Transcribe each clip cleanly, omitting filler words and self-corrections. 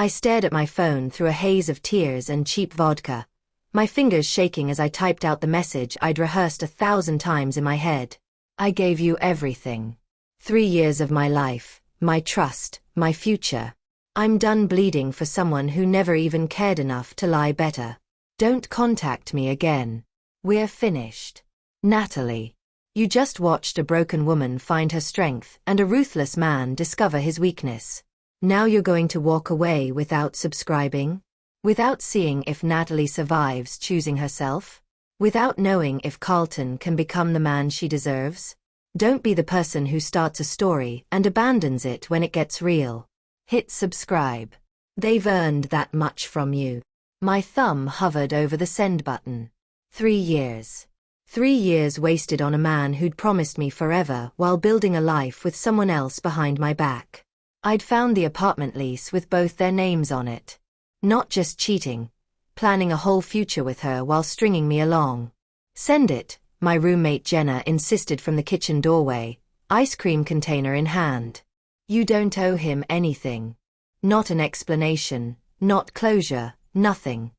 I stared at my phone through a haze of tears and cheap vodka, my fingers shaking as I typed out the message I'd rehearsed 1,000 times in my head. I gave you everything. 3 years of my life, my trust, my future. I'm done bleeding for someone who never even cared enough to lie better. Don't contact me again. We're finished. Natalie. You just watched a broken woman find her strength and a ruthless man discover his weakness. Now you're going to walk away without subscribing? Without seeing if Natalie survives choosing herself? Without knowing if Carlton can become the man she deserves? Don't be the person who starts a story and abandons it when it gets real. Hit subscribe. They've earned that much from you. My thumb hovered over the send button. 3 years. 3 years wasted on a man who'd promised me forever while building a life with someone else behind my back. I'd found the apartment lease with both their names on it. Not just cheating, planning a whole future with her while stringing me along. Send it, my roommate Jenna insisted from the kitchen doorway, ice cream container in hand. You don't owe him anything. Not an explanation, not closure, nothing.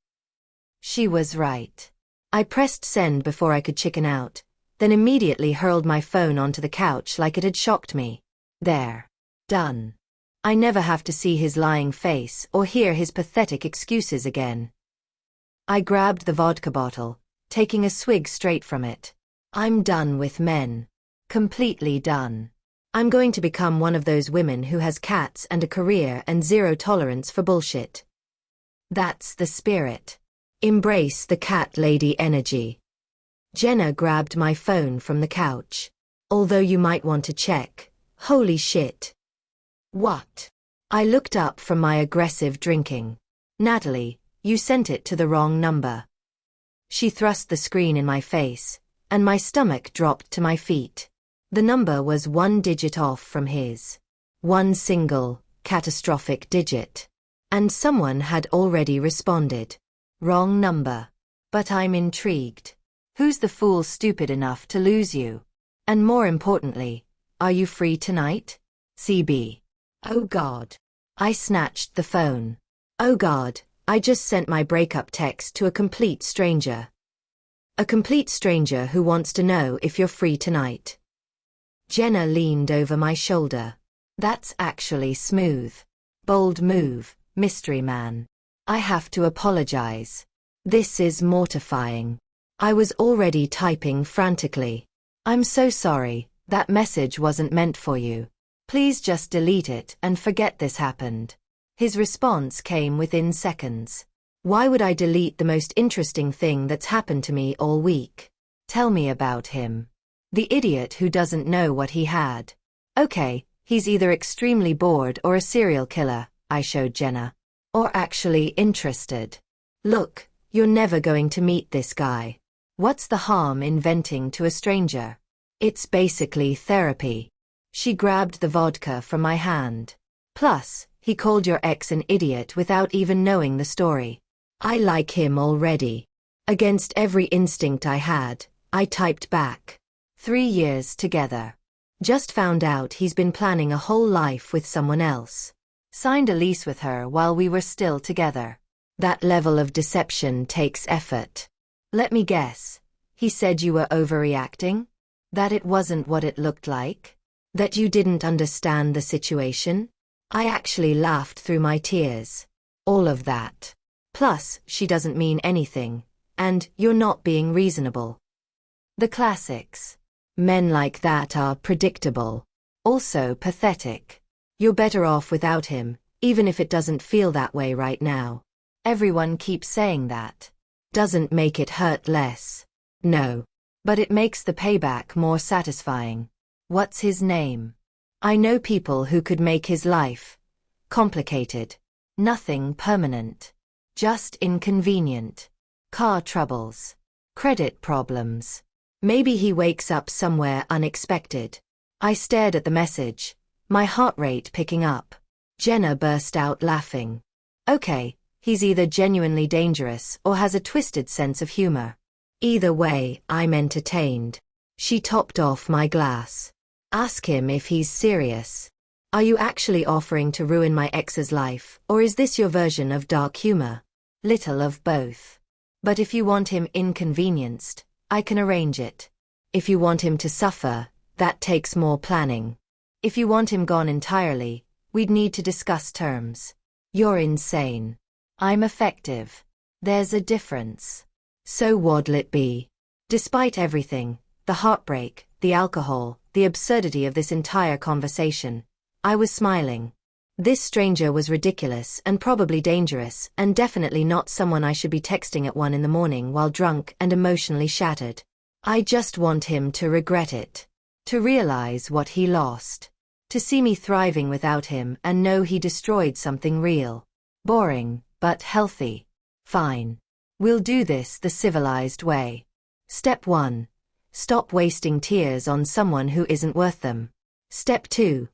She was right. I pressed send before I could chicken out, then immediately hurled my phone onto the couch like it had shocked me. There. Done. I never have to see his lying face or hear his pathetic excuses again. I grabbed the vodka bottle, taking a swig straight from it. I'm done with men. Completely done. I'm going to become one of those women who has cats and a career and zero tolerance for bullshit. That's the spirit. Embrace the cat lady energy. Jenna grabbed my phone from the couch. Although you might want to check. Holy shit. What? I looked up from my aggressive drinking. Natalie, you sent it to the wrong number. She thrust the screen in my face, and my stomach dropped to my feet. The number was 1 digit off from his. 1 single, catastrophic digit. And someone had already responded. Wrong number. But I'm intrigued. Who's the fool stupid enough to lose you? And more importantly, are you free tonight? CB. Oh God. I snatched the phone. Oh God, I just sent my breakup text to a complete stranger. A complete stranger who wants to know if you're free tonight. Jenna leaned over my shoulder. That's actually smooth. Bold move, mystery man. I have to apologize. This is mortifying. I was already typing frantically. I'm so sorry, that message wasn't meant for you. Please just delete it and forget this happened. His response came within seconds. Why would I delete the most interesting thing that's happened to me all week? Tell me about him. The idiot who doesn't know what he had. Okay, he's either extremely bored or a serial killer, I showed Jenna. Or actually interested. Look, you're never going to meet this guy. What's the harm in venting to a stranger? It's basically therapy. She grabbed the vodka from my hand. Plus, he called your ex an idiot without even knowing the story. I like him already. Against every instinct I had, I typed back. 3 years together. Just found out he's been planning a whole life with someone else. Signed a lease with her while we were still together. That level of deception takes effort. Let me guess. He said you were overreacting? That it wasn't what it looked like? That you didn't understand the situation? I actually laughed through my tears. All of that. Plus, she doesn't mean anything. And you're not being reasonable. The classics. Men like that are predictable. Also pathetic. You're better off without him, even if it doesn't feel that way right now. Everyone keeps saying that. Doesn't make it hurt less. No. But it makes the payback more satisfying. What's his name? I know people who could make his life complicated. Nothing permanent. Just inconvenient. Car troubles. Credit problems. Maybe he wakes up somewhere unexpected. I stared at the message, my heart rate picking up. Jenna burst out laughing. Okay, he's either genuinely dangerous or has a twisted sense of humor. Either way, I'm entertained. She topped off my glass. Ask him if he's serious. Are you actually offering to ruin my ex's life, or is this your version of dark humor? Little of both. But if you want him inconvenienced, I can arrange it. If you want him to suffer, that takes more planning. If you want him gone entirely, we'd need to discuss terms. You're insane. I'm effective. There's a difference. So what'll it be? Despite everything, the heartbreak, the alcohol, the absurdity of this entire conversation, I was smiling. This stranger was ridiculous and probably dangerous, and definitely not someone I should be texting at 1 in the morning while drunk and emotionally shattered. I just want him to regret it. To realize what he lost. To see me thriving without him and know he destroyed something real. Boring, but healthy. Fine. We'll do this the civilized way. Step 1. Stop wasting tears on someone who isn't worth them. Step 2.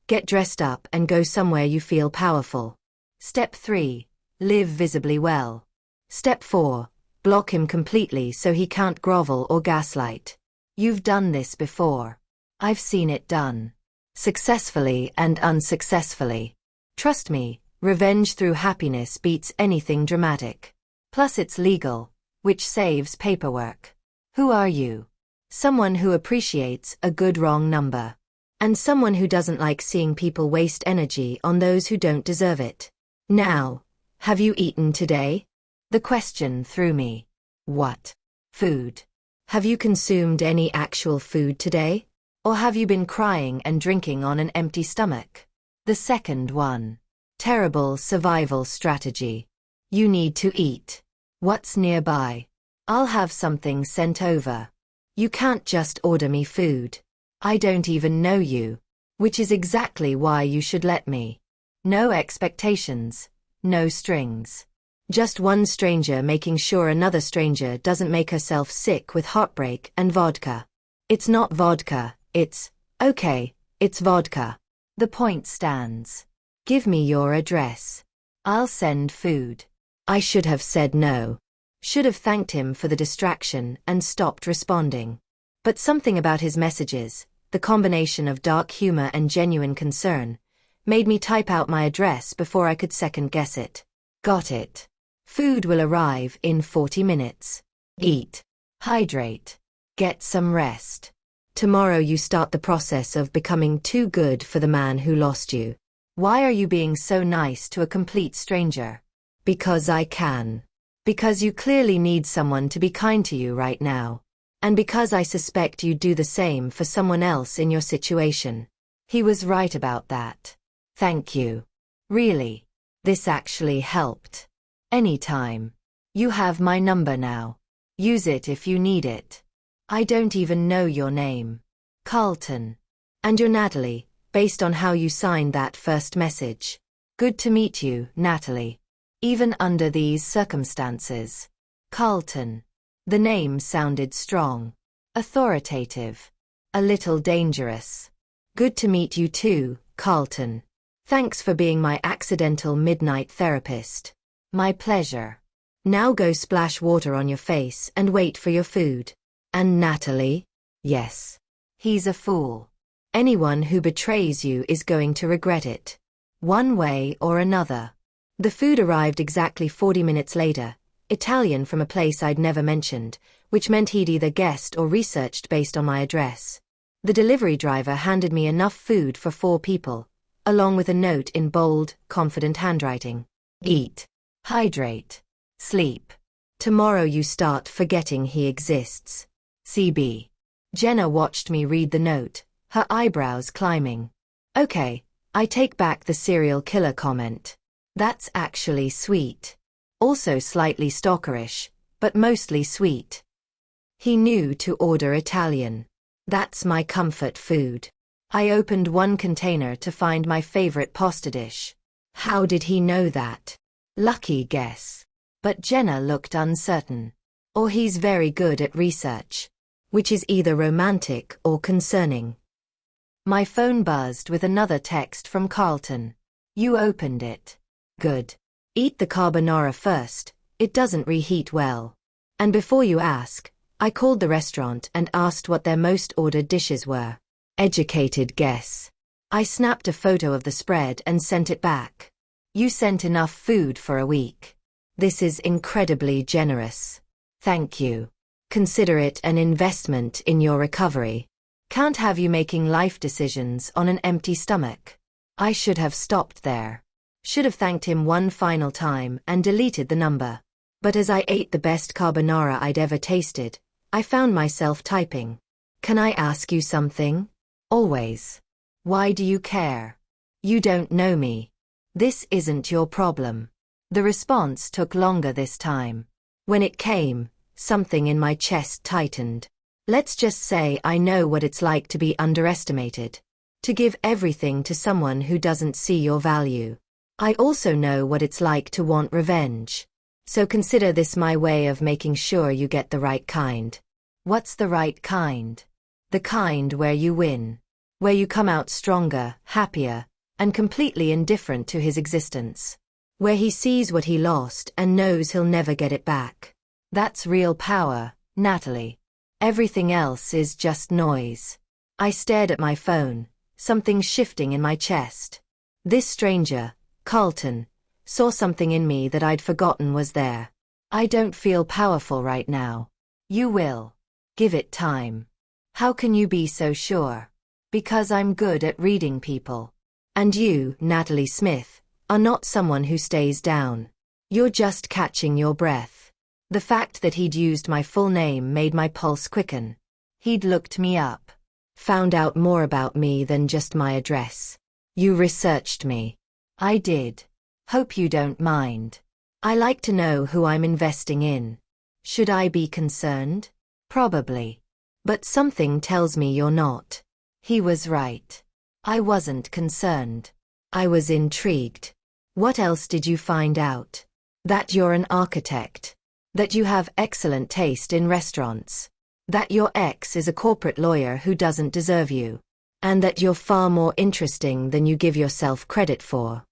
Get dressed up and go somewhere you feel powerful. Step 3. Live visibly well. Step 4. Block him completely so he can't grovel or gaslight. You've done this before. I've seen it done. Successfully and unsuccessfully. Trust me, revenge through happiness beats anything dramatic. Plus it's legal, which saves paperwork. Who are you? Someone who appreciates a good wrong number. And someone who doesn't like seeing people waste energy on those who don't deserve it. Now, have you eaten today? The question threw me. What? Food. Have you consumed any actual food today? Or have you been crying and drinking on an empty stomach? The second one. Terrible survival strategy. You need to eat. What's nearby? I'll have something sent over. You can't just order me food. I don't even know you. Which is exactly why you should let me. No expectations. No strings. Just one stranger making sure another stranger doesn't make herself sick with heartbreak and vodka. It's not vodka, it's vodka. The point stands. Give me your address. I'll send food. I should have said no. Should have thanked him for the distraction and stopped responding. But something about his messages, the combination of dark humor and genuine concern, made me type out my address before I could second guess it. Got it. Food will arrive in 40 minutes. Eat. Hydrate. Get some rest. Tomorrow you start the process of becoming too good for the man who lost you. Why are you being so nice to a complete stranger? Because I can. Because you clearly need someone to be kind to you right now. And because I suspect you'd do the same for someone else in your situation. He was right about that. Thank you. Really. This actually helped. Anytime. You have my number now. Use it if you need it. I don't even know your name. Carlton. And you're Natalie, based on how you signed that first message. Good to meet you, Natalie. Even under these circumstances. Carlton. The name sounded strong. Authoritative. A little dangerous. Good to meet you too, Carlton. Thanks for being my accidental midnight therapist. My pleasure. Now go splash water on your face and wait for your food. And Natalie? Yes. He's a fool. Anyone who betrays you is going to regret it. One way or another. The food arrived exactly 40 minutes later, Italian from a place I'd never mentioned, which meant he'd either guessed or researched based on my address. The delivery driver handed me enough food for 4 people, along with a note in bold, confident handwriting. Eat. Hydrate. Sleep. Tomorrow you start forgetting he exists. CB. Jenna watched me read the note, her eyebrows climbing. Okay, I take back the serial killer comment. That's actually sweet. Also slightly stalkerish, but mostly sweet. He knew to order Italian. That's my comfort food. I opened one container to find my favorite pasta dish. How did he know that? Lucky guess. But Jenna looked uncertain. Or he's very good at research. Which is either romantic or concerning. My phone buzzed with another text from Carlton. You opened it. Good. Eat the carbonara first, it doesn't reheat well. And before you ask, I called the restaurant and asked what their most ordered dishes were. Educated guess. I snapped a photo of the spread and sent it back. You sent enough food for a week. This is incredibly generous. Thank you. Consider it an investment in your recovery. Can't have you making life decisions on an empty stomach. I should have stopped there. Should have thanked him one final time and deleted the number. But as I ate the best carbonara I'd ever tasted, I found myself typing. Can I ask you something? Always. Why do you care? You don't know me. This isn't your problem. The response took longer this time. When it came, something in my chest tightened. Let's just say I know what it's like to be underestimated. To give everything to someone who doesn't see your value. I also know what it's like to want revenge. So consider this my way of making sure you get the right kind. What's the right kind? The kind where you win. Where you come out stronger, happier, and completely indifferent to his existence. Where he sees what he lost and knows he'll never get it back. That's real power, Natalie. Everything else is just noise. I stared at my phone, something shifting in my chest. This stranger, Carlton, saw something in me that I'd forgotten was there. I don't feel powerful right now. You will. Give it time. How can you be so sure? Because I'm good at reading people. And you, Natalie Smith, are not someone who stays down. You're just catching your breath. The fact that he'd used my full name made my pulse quicken. He'd looked me up. Found out more about me than just my address. You researched me. I did. Hope you don't mind. I like to know who I'm investing in. Should I be concerned? Probably. But something tells me you're not. He was right. I wasn't concerned. I was intrigued. What else did you find out? That you're an architect. That you have excellent taste in restaurants. That your ex is a corporate lawyer who doesn't deserve you. And that you're far more interesting than you give yourself credit for.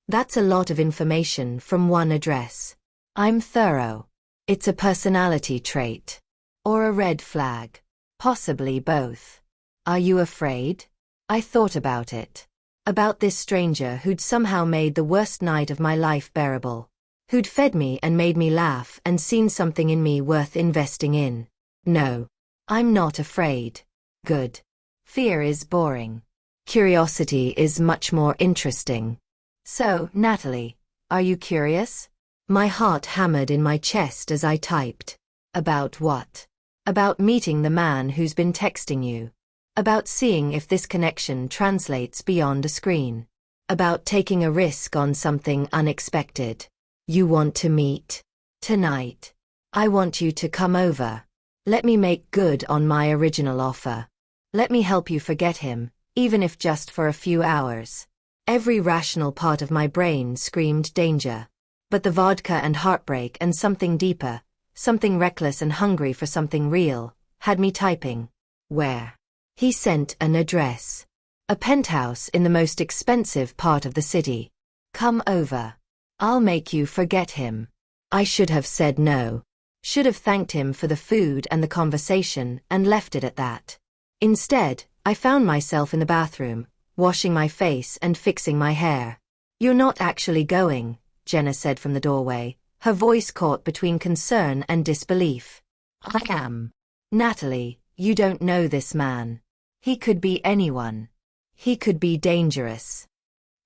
That's a lot of information from one address. I'm thorough. It's a personality trait. Or a red flag. Possibly both. Are you afraid? I thought about it. About this stranger who'd somehow made the worst night of my life bearable. Who'd fed me and made me laugh and seen something in me worth investing in. No. I'm not afraid. Good. Fear is boring. Curiosity is much more interesting. So, Natalie, are you curious? My heart hammered in my chest as I typed. About what? About meeting the man who's been texting you. About seeing if this connection translates beyond a screen. About taking a risk on something unexpected. You want to meet? Tonight. I want you to come over. Let me make good on my original offer. Let me help you forget him, even if just for a few hours. Every rational part of my brain screamed danger. But the vodka and heartbreak and something deeper, something reckless and hungry for something real, had me typing. Where? He sent an address. A penthouse in the most expensive part of the city. Come over. I'll make you forget him. I should have said no. Should have thanked him for the food and the conversation and left it at that. Instead, I found myself in the bathroom, washing my face and fixing my hair. You're not actually going, Jenna said from the doorway, her voice caught between concern and disbelief. I am. Natalie, you don't know this man. He could be anyone. He could be dangerous.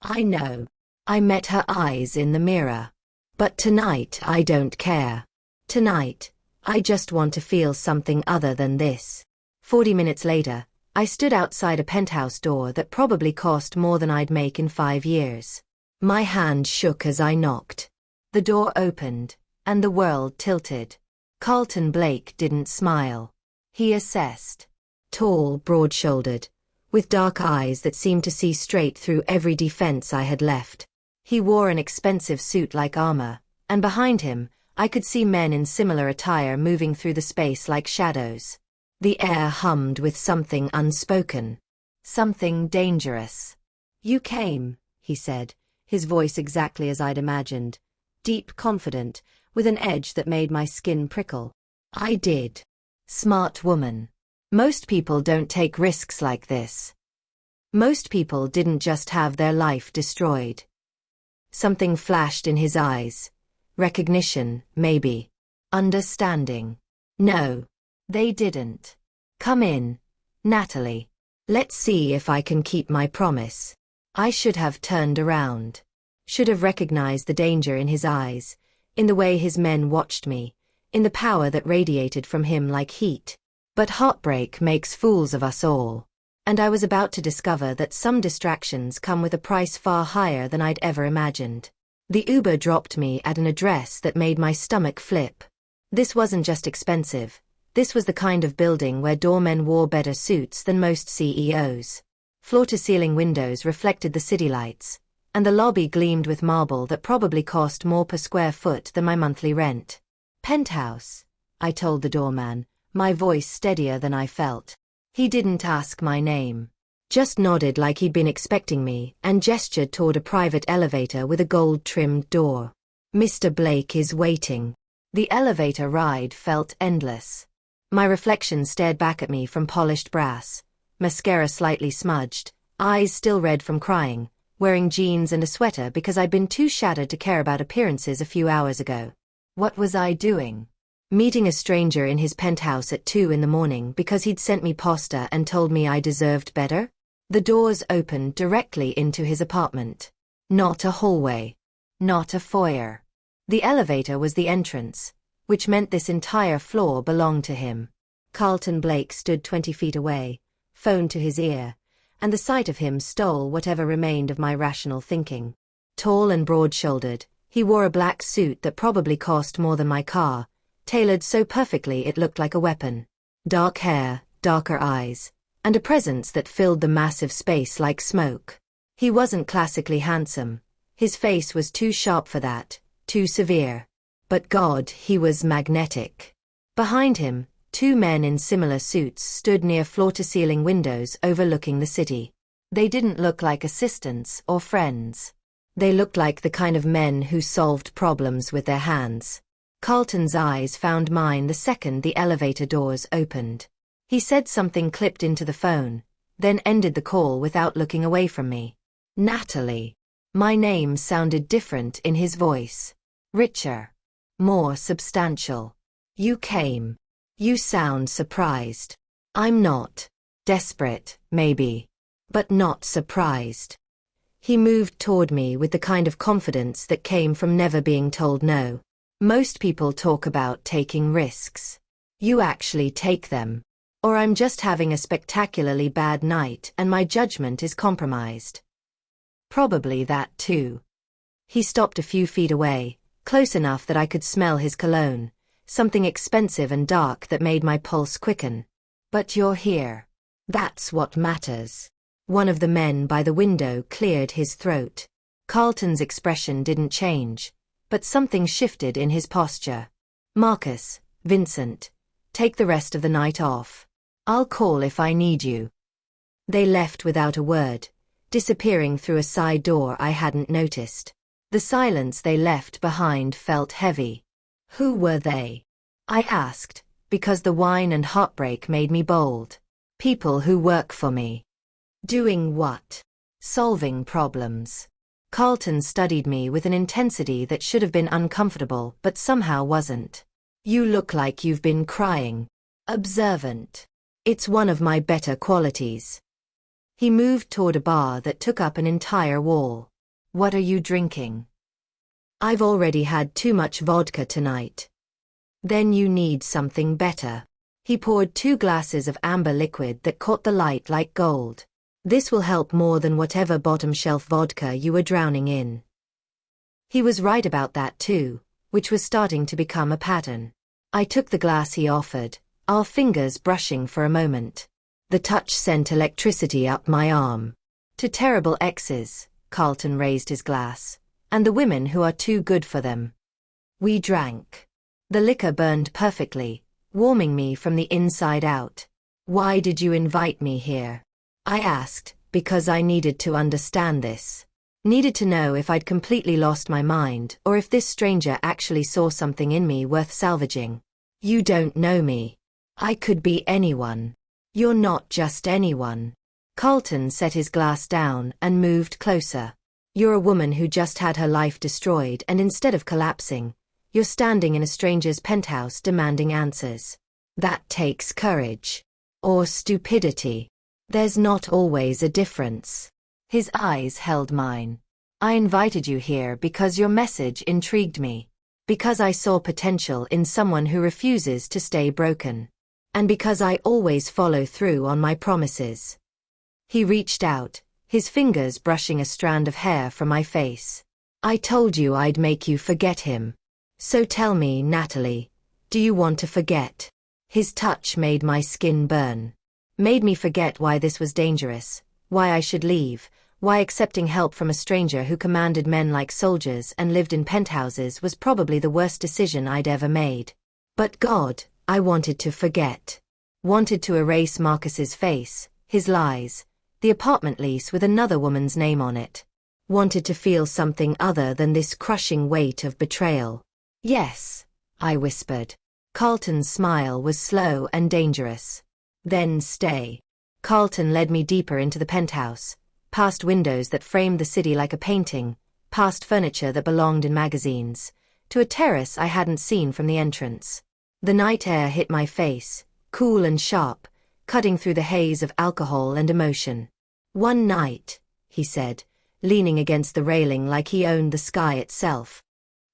I know. I met her eyes in the mirror. But tonight I don't care. Tonight, I just want to feel something other than this. 40 minutes later, I stood outside a penthouse door that probably cost more than I'd make in 5 years. My hand shook as I knocked. The door opened, and the world tilted. Carlton Blake didn't smile. He assessed. Tall, broad-shouldered, with dark eyes that seemed to see straight through every defense I had left. He wore an expensive suit like armor, and behind him, I could see men in similar attire moving through the space like shadows. The air hummed with something unspoken. Something dangerous. You came, he said, his voice exactly as I'd imagined. Deep, confident, with an edge that made my skin prickle. I did. Smart woman. Most people don't take risks like this. Most people didn't just have their life destroyed. Something flashed in his eyes. Recognition, maybe. Understanding. No. They didn't. Come in, Natalie. Let's see if I can keep my promise. I should have turned around. Should have recognized the danger in his eyes, in the way his men watched me, in the power that radiated from him like heat. But heartbreak makes fools of us all. And I was about to discover that some distractions come with a price far higher than I'd ever imagined. The Uber dropped me at an address that made my stomach flip. This wasn't just expensive. This was the kind of building where doormen wore better suits than most CEOs. Floor-to-ceiling windows reflected the city lights, and the lobby gleamed with marble that probably cost more per square foot than my monthly rent. Penthouse, I told the doorman, my voice steadier than I felt. He didn't ask my name. Just nodded like he'd been expecting me and gestured toward a private elevator with a gold-trimmed door. Mr. Blake is waiting. The elevator ride felt endless. My reflection stared back at me from polished brass, mascara slightly smudged, eyes still red from crying, wearing jeans and a sweater because I'd been too shattered to care about appearances a few hours ago. What was I doing? Meeting a stranger in his penthouse at 2 in the morning because he'd sent me pasta and told me I deserved better? The doors opened directly into his apartment. Not a hallway. Not a foyer. The elevator was the entrance, which meant this entire floor belonged to him. Carlton Blake stood 20 feet away, phone to his ear, and the sight of him stole whatever remained of my rational thinking. Tall and broad-shouldered, he wore a black suit that probably cost more than my car, tailored so perfectly it looked like a weapon. Dark hair, darker eyes, and a presence that filled the massive space like smoke. He wasn't classically handsome. His face was too sharp for that, too severe. But God, he was magnetic. Behind him, 2 men in similar suits stood near floor-to-ceiling windows overlooking the city. They didn't look like assistants or friends. They looked like the kind of men who solved problems with their hands. Carlton's eyes found mine the second the elevator doors opened. He said something clipped into the phone, then ended the call without looking away from me. Natalie. My name sounded different in his voice. Richer. More substantial. You came. You sound surprised. I'm not. Desperate, maybe. But not surprised. He moved toward me with the kind of confidence that came from never being told no. Most people talk about taking risks. You actually take them. Or I'm just having a spectacularly bad night and my judgment is compromised. Probably that too. He stopped a few feet away, close enough that I could smell his cologne, something expensive and dark that made my pulse quicken. But you're here. That's what matters. One of the men by the window cleared his throat. Carlton's expression didn't change, but something shifted in his posture. Marcus, Vincent, take the rest of the night off. I'll call if I need you. They left without a word, disappearing through a side door I hadn't noticed. The silence they left behind felt heavy. Who were they? I asked, because the wine and heartbreak made me bold. People who work for me. Doing what? Solving problems. Carlton studied me with an intensity that should have been uncomfortable but somehow wasn't. You look like you've been crying. Observant. It's one of my better qualities. He moved toward a bar that took up an entire wall. What are you drinking? I've already had too much vodka tonight. Then you need something better. He poured 2 glasses of amber liquid that caught the light like gold. This will help more than whatever bottom-shelf vodka you were drowning in. He was right about that too, which was starting to become a pattern. I took the glass he offered, our fingers brushing for a moment. The touch sent electricity up my arm. To terrible exes, Carlton raised his glass, and the women who are too good for them. We drank. The liquor burned perfectly, warming me from the inside out. Why did you invite me here? I asked, because I needed to understand this. Needed to know if I'd completely lost my mind or if this stranger actually saw something in me worth salvaging. You don't know me. I could be anyone. You're not just anyone. Carlton set his glass down and moved closer. You're a woman who just had her life destroyed, and instead of collapsing, you're standing in a stranger's penthouse demanding answers. That takes courage. Or stupidity. There's not always a difference. His eyes held mine. I invited you here because your message intrigued me. Because I saw potential in someone who refuses to stay broken. And because I always follow through on my promises. He reached out, his fingers brushing a strand of hair from my face. I told you I'd make you forget him. So tell me, Natalie, do you want to forget? His touch made my skin burn. Made me forget why this was dangerous, why I should leave, why accepting help from a stranger who commanded men like soldiers and lived in penthouses was probably the worst decision I'd ever made. But God, I wanted to forget. Wanted to erase Marcus's face, his lies, the apartment lease with another woman's name on it. Wanted to feel something other than this crushing weight of betrayal. Yes, I whispered. Carlton's smile was slow and dangerous. Then stay. Carlton led me deeper into the penthouse, past windows that framed the city like a painting, past furniture that belonged in magazines, to a terrace I hadn't seen from the entrance. The night air hit my face, cool and sharp, cutting through the haze of alcohol and emotion. One night, he said, leaning against the railing like he owned the sky itself.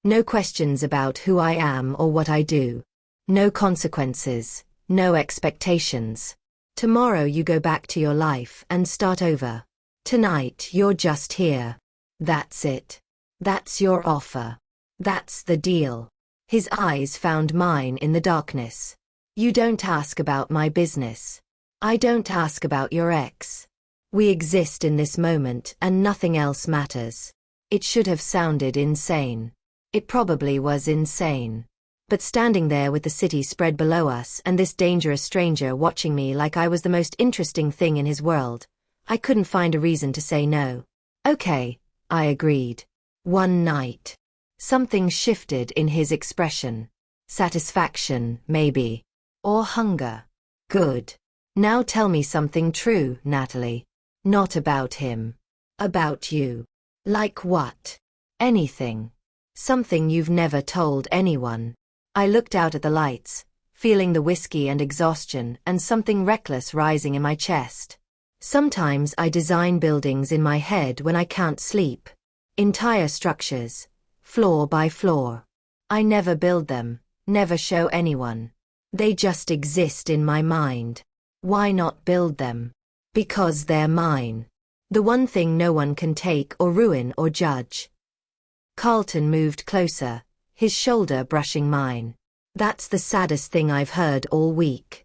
No questions about who I am or what I do. No consequences, no expectations. Tomorrow you go back to your life and start over. Tonight you're just here. That's it. That's your offer. That's the deal. His eyes found mine in the darkness. You don't ask about my business. I don't ask about your ex. We exist in this moment and nothing else matters. It should have sounded insane. It probably was insane. But standing there with the city spread below us and this dangerous stranger watching me like I was the most interesting thing in his world, I couldn't find a reason to say no. Okay, I agreed. One night. Something shifted in his expression. Satisfaction, maybe. Or hunger. Good. Now tell me something true, Natalie. Not about him. About you. Like what? Anything. Something you've never told anyone. I looked out at the lights, feeling the whiskey and exhaustion and something reckless rising in my chest. Sometimes I design buildings in my head when I can't sleep. Entire structures, floor by floor. I never build them, never show anyone. They just exist in my mind. Why not build them? Because they're mine. The one thing no one can take or ruin or judge. Carlton moved closer, his shoulder brushing mine. That's the saddest thing I've heard all week.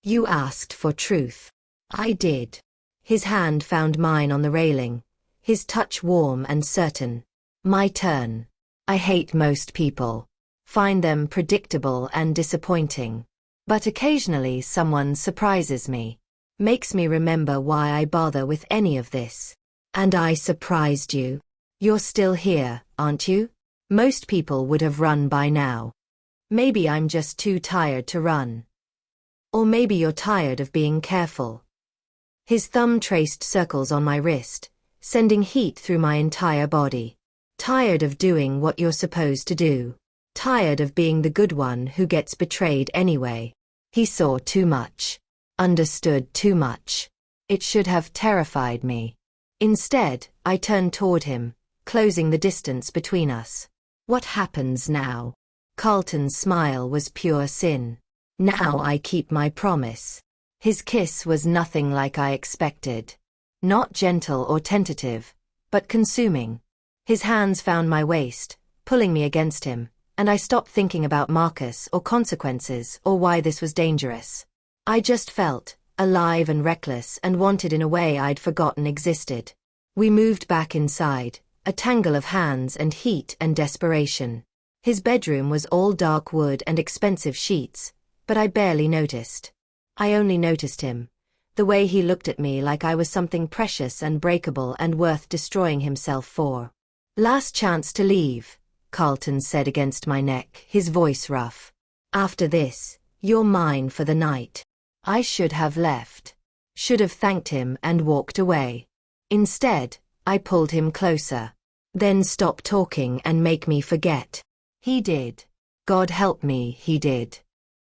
You asked for truth. I did. His hand found mine on the railing, his touch warm and certain. My turn. I hate most people. Find them predictable and disappointing. But occasionally someone surprises me. Makes me remember why I bother with any of this. And I surprised you. You're still here, aren't you? Most people would have run by now. Maybe I'm just too tired to run. Or maybe you're tired of being careful. His thumb traced circles on my wrist, sending heat through my entire body. Tired of doing what you're supposed to do. Tired of being the good one who gets betrayed anyway. He saw too much. Understood too much. It should have terrified me. Instead, I turned toward him, closing the distance between us. What happens now? Carlton's smile was pure sin. Now I keep my promise. His kiss was nothing like I expected. Not gentle or tentative, but consuming. His hands found my waist, pulling me against him, and I stopped thinking about Marcus or consequences or why this was dangerous. I just felt alive and reckless and wanted in a way I'd forgotten existed. We moved back inside, a tangle of hands and heat and desperation. His bedroom was all dark wood and expensive sheets, but I barely noticed. I only noticed him, the way he looked at me like I was something precious and breakable and worth destroying himself for. Last chance to leave, Carlton said against my neck, his voice rough. After this, you're mine for the night. I should have left. Should have thanked him and walked away. Instead, I pulled him closer. Then stop talking and make me forget. He did. God help me, he did.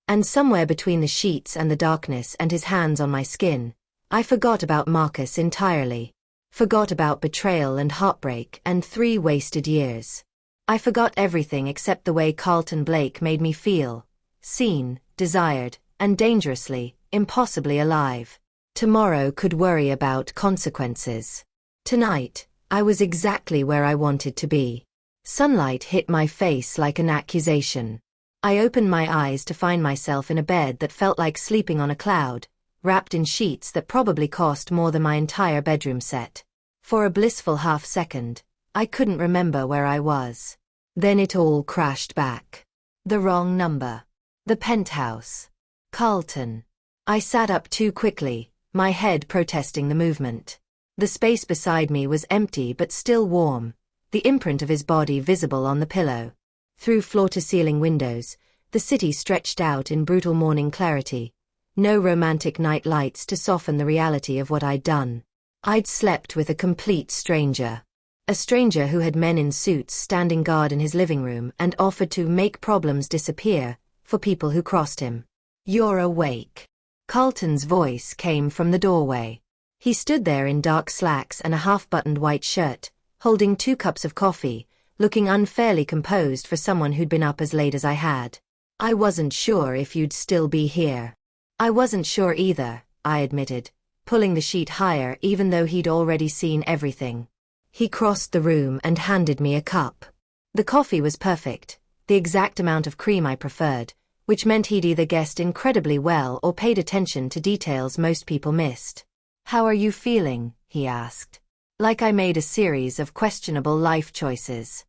And somewhere between the sheets and the darkness and his hands on my skin, I forgot about Marcus entirely. Forgot about betrayal and heartbreak and 3 wasted years. I forgot everything except the way Carlton Blake made me feel. Seen, desired, and dangerously, impossibly alive. Tomorrow could worry about consequences. Tonight, I was exactly where I wanted to be. Sunlight hit my face like an accusation. I opened my eyes to find myself in a bed that felt like sleeping on a cloud, wrapped in sheets that probably cost more than my entire bedroom set. For a blissful half-second, I couldn't remember where I was. Then it all crashed back. The wrong number. The penthouse. Carlton. I sat up too quickly, my head protesting the movement. The space beside me was empty but still warm, the imprint of his body visible on the pillow. Through floor-to-ceiling windows, the city stretched out in brutal morning clarity. No romantic night lights to soften the reality of what I'd done. I'd slept with a complete stranger. A stranger who had men in suits standing guard in his living room and offered to make problems disappear for people who crossed him. "You're awake." Carlton's voice came from the doorway. He stood there in dark slacks and a half-buttoned white shirt, holding 2 cups of coffee, looking unfairly composed for someone who'd been up as late as I had. "I wasn't sure if you'd still be here." "I wasn't sure either," I admitted, pulling the sheet higher even though he'd already seen everything. He crossed the room and handed me a cup. The coffee was perfect, the exact amount of cream I preferred, which meant he'd either guessed incredibly well or paid attention to details most people missed. "How are you feeling?" he asked. Like I made a series of questionable life choices.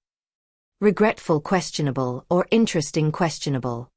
Regretful questionable or interesting questionable.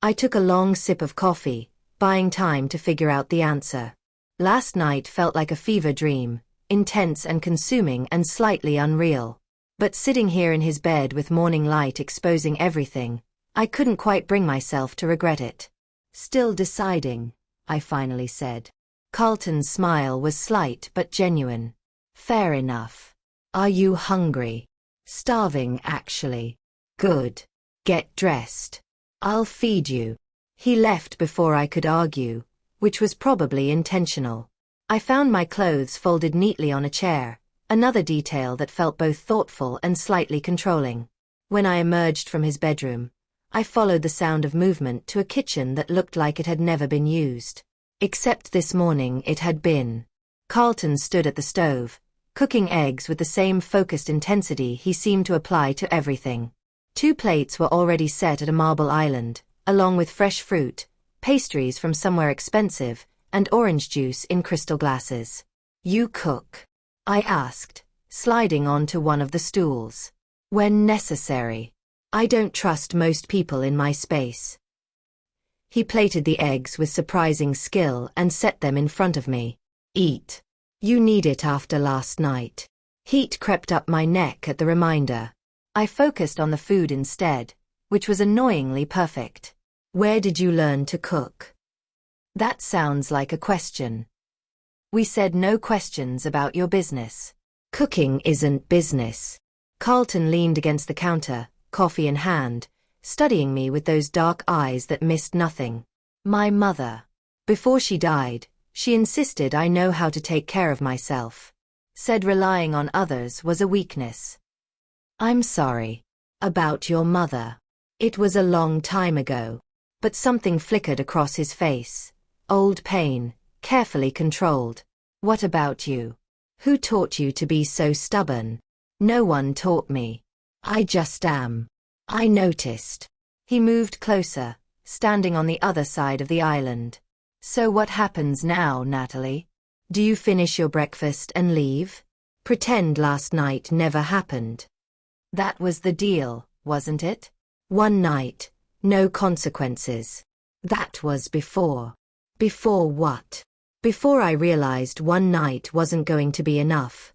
I took a long sip of coffee, buying time to figure out the answer. Last night felt like a fever dream, intense and consuming and slightly unreal. But sitting here in his bed with morning light exposing everything, I couldn't quite bring myself to regret it. "Still deciding," I finally said. Carlton's smile was slight but genuine. "Fair enough. Are you hungry?" "Starving, actually." "Good. Get dressed. I'll feed you." He left before I could argue, which was probably intentional. I found my clothes folded neatly on a chair, another detail that felt both thoughtful and slightly controlling. When I emerged from his bedroom, I followed the sound of movement to a kitchen that looked like it had never been used. Except this morning it had been. Carlton stood at the stove, cooking eggs with the same focused intensity he seemed to apply to everything. 2 plates were already set at a marble island, along with fresh fruit, pastries from somewhere expensive, and orange juice in crystal glasses. "You cook?" I asked, sliding onto one of the stools. "When necessary. I don't trust most people in my space." He plated the eggs with surprising skill and set them in front of me. "Eat. You need it after last night." Heat crept up my neck at the reminder. I focused on the food instead, which was annoyingly perfect. "Where did you learn to cook?" That sounds like a question. "We said no questions about your business." "Cooking isn't business." Carlton leaned against the counter, coffee in hand, studying me with those dark eyes that missed nothing. "My mother. Before she died, she insisted I know how to take care of myself. Said relying on others was a weakness." "I'm sorry. About your mother." It was a long time ago. But something flickered across his face. Old pain, carefully controlled. "What about you? Who taught you to be so stubborn?" "No one taught me. I just am." I noticed. He moved closer, standing on the other side of the island. "So what happens now, Natalie? Do you finish your breakfast and leave? Pretend last night never happened." That was the deal, wasn't it? One night, no consequences. That was before. Before what? Before I realized one night wasn't going to be enough.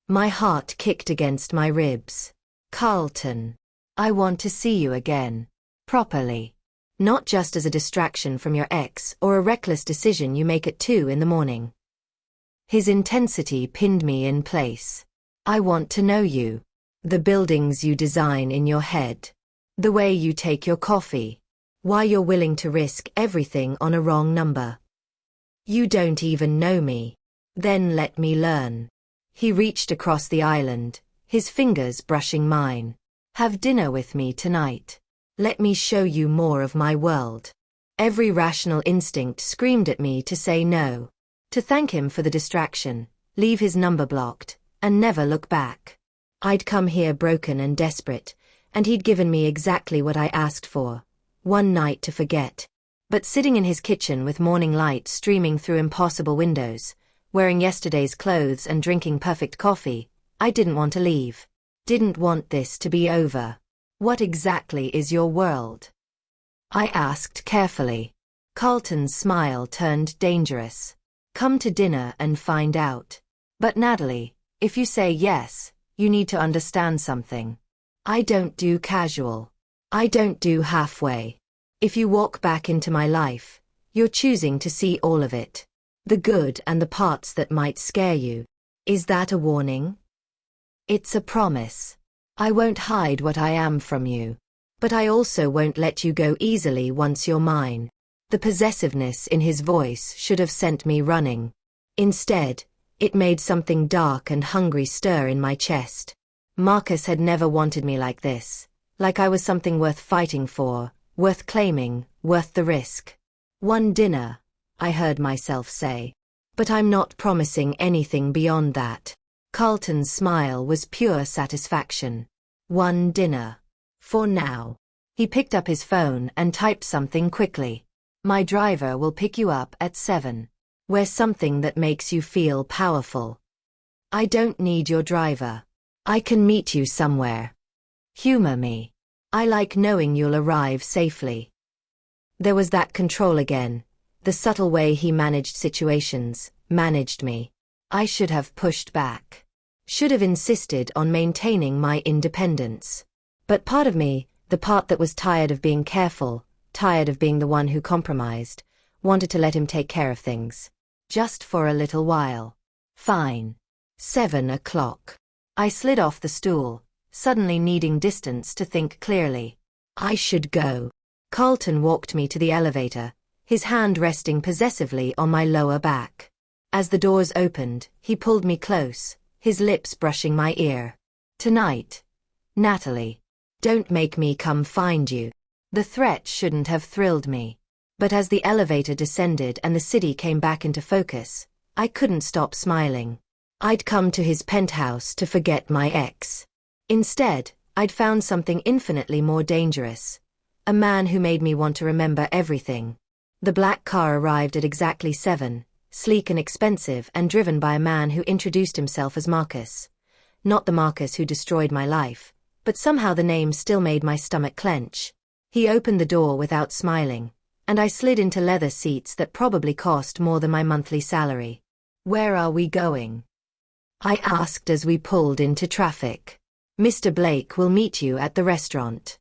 My heart kicked against my ribs. "Carlton, I want to see you again. Properly. Not just as a distraction from your ex or a reckless decision you make at 2 in the morning. His intensity pinned me in place. I want to know you. The buildings you design in your head. The way you take your coffee. Why you're willing to risk everything on a wrong number. You don't even know me. Then let me learn. He reached across the island, his fingers brushing mine. Have dinner with me tonight. Let me show you more of my world. Every rational instinct screamed at me to say no. To thank him for the distraction, leave his number blocked, and never look back. I'd come here broken and desperate, and he'd given me exactly what I asked for. One night to forget. But sitting in his kitchen with morning light streaming through impossible windows, wearing yesterday's clothes and drinking perfect coffee, I didn't want to leave. Didn't want this to be over. What exactly is your world? I asked carefully. Carlton's smile turned dangerous. Come to dinner and find out. But Natalie, if you say yes, you need to understand something. I don't do casual. I don't do halfway. If you walk back into my life, you're choosing to see all of it. The good and the parts that might scare you. Is that a warning? It's a promise. I won't hide what I am from you. But I also won't let you go easily once you're mine. The possessiveness in his voice should have sent me running. Instead, it made something dark and hungry stir in my chest. Marcus had never wanted me like this. Like I was something worth fighting for, worth claiming, worth the risk. One dinner, I heard myself say. But I'm not promising anything beyond that. Carlton's smile was pure satisfaction. One dinner. For now. He picked up his phone and typed something quickly. My driver will pick you up at 7. Wear something that makes you feel powerful. I don't need your driver. I can meet you somewhere. Humor me. I like knowing you'll arrive safely. There was that control again. The subtle way he managed situations, managed me. I should have pushed back. Should have insisted on maintaining my independence. But part of me, the part that was tired of being careful, tired of being the one who compromised, wanted to let him take care of things. Just for a little while. Fine. 7 o'clock. I slid off the stool, suddenly needing distance to think clearly. I should go. Carlton walked me to the elevator, his hand resting possessively on my lower back. As the doors opened, he pulled me close, his lips brushing my ear. Tonight. Natalie. Don't make me come find you. The threat shouldn't have thrilled me. But as the elevator descended and the city came back into focus, I couldn't stop smiling. I'd come to his penthouse to forget my ex. Instead, I'd found something infinitely more dangerous. A man who made me want to remember everything. The black car arrived at exactly 7, sleek and expensive and driven by a man who introduced himself as Marcus. Not the Marcus who destroyed my life, but somehow the name still made my stomach clench. He opened the door without smiling, and I slid into leather seats that probably cost more than my monthly salary. Where are we going? I asked as we pulled into traffic. Mr. Blake will meet you at the restaurant.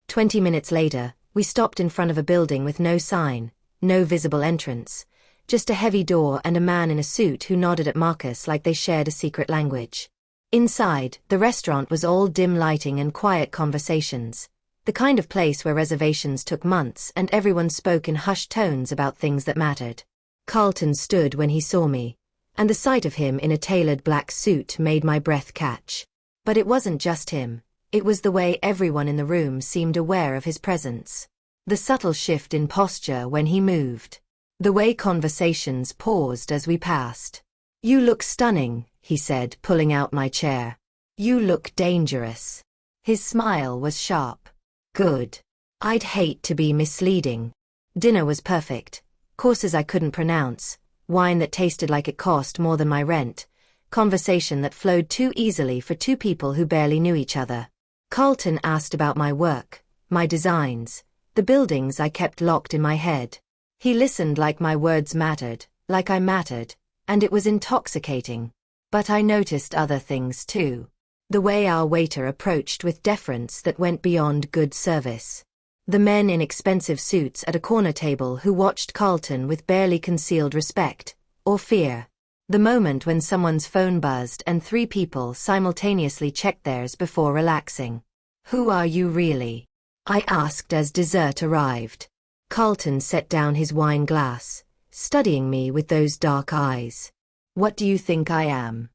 20 minutes later, we stopped in front of a building with no sign, no visible entrance, just a heavy door and a man in a suit who nodded at Marcus like they shared a secret language. Inside, the restaurant was all dim lighting and quiet conversations, the kind of place where reservations took months and everyone spoke in hushed tones about things that mattered. Carlton stood when he saw me, and the sight of him in a tailored black suit made my breath catch. But it wasn't just him, it was the way everyone in the room seemed aware of his presence. The subtle shift in posture when he moved. The way conversations paused as we passed. You look stunning, he said, pulling out my chair. You look dangerous. His smile was sharp. Good. I'd hate to be misleading. Dinner was perfect. Courses I couldn't pronounce. Wine that tasted like it cost more than my rent. Conversation that flowed too easily for two people who barely knew each other. Carlton asked about my work, my designs, the buildings I kept locked in my head. He listened like my words mattered, like I mattered, and it was intoxicating. But I noticed other things too. The way our waiter approached with deference that went beyond good service. The men in expensive suits at a corner table who watched Carlton with barely concealed respect, or fear. The moment when someone's phone buzzed and 3 people simultaneously checked theirs before relaxing. "Who are you really?" I asked as dessert arrived. Carlton set down his wine glass, studying me with those dark eyes. "What do you think I am?"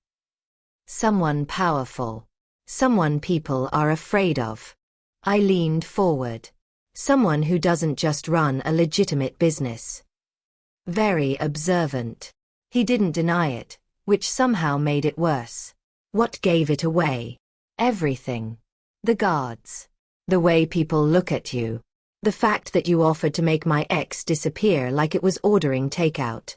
"Someone powerful. Someone people are afraid of." I leaned forward. "Someone who doesn't just run a legitimate business." Very observant. He didn't deny it, which somehow made it worse. What gave it away? Everything. The guards. The way people look at you. The fact that you offered to make my ex disappear like it was ordering takeout.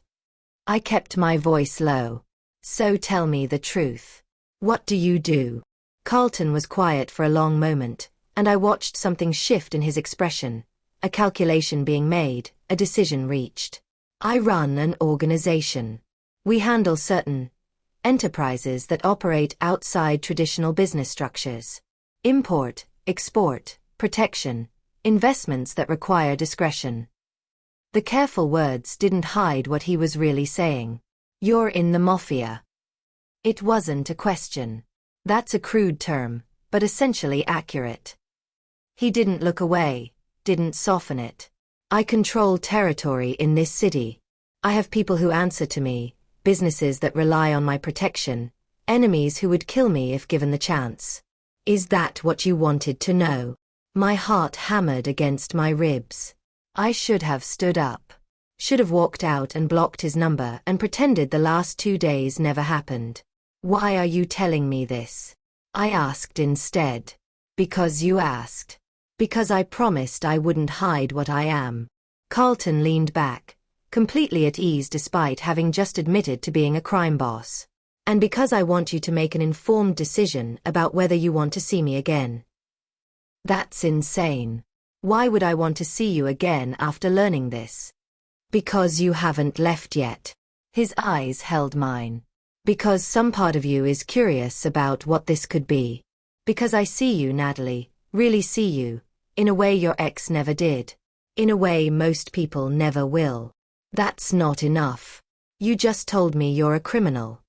I kept my voice low. "So tell me the truth. What do you do?" Carlton was quiet for a long moment, and I watched something shift in his expression. A calculation being made, a decision reached. "I run an organization. We handle certain enterprises that operate outside traditional business structures. Import, export, protection, investments that require discretion." The careful words didn't hide what he was really saying. "You're in the Mafia." It wasn't a question. That's a crude term, but essentially accurate. He didn't look away, didn't soften it. "I control territory in this city. I have people who answer to me, businesses that rely on my protection, enemies who would kill me if given the chance." "Is that what you wanted to know?" My heart hammered against my ribs. I should have stood up. Should have walked out and blocked his number and pretended the last 2 days never happened. "Why are you telling me this?" I asked instead. "Because you asked. Because I promised I wouldn't hide what I am." Carlton leaned back, completely at ease despite having just admitted to being a crime boss. "And because I want you to make an informed decision about whether you want to see me again." That's insane. Why would I want to see you again after learning this? "Because you haven't left yet." His eyes held mine. "Because some part of you is curious about what this could be. Because I see you, Natalie, really see you, in a way your ex never did. In a way most people never will." "That's not enough. You just told me you're a criminal."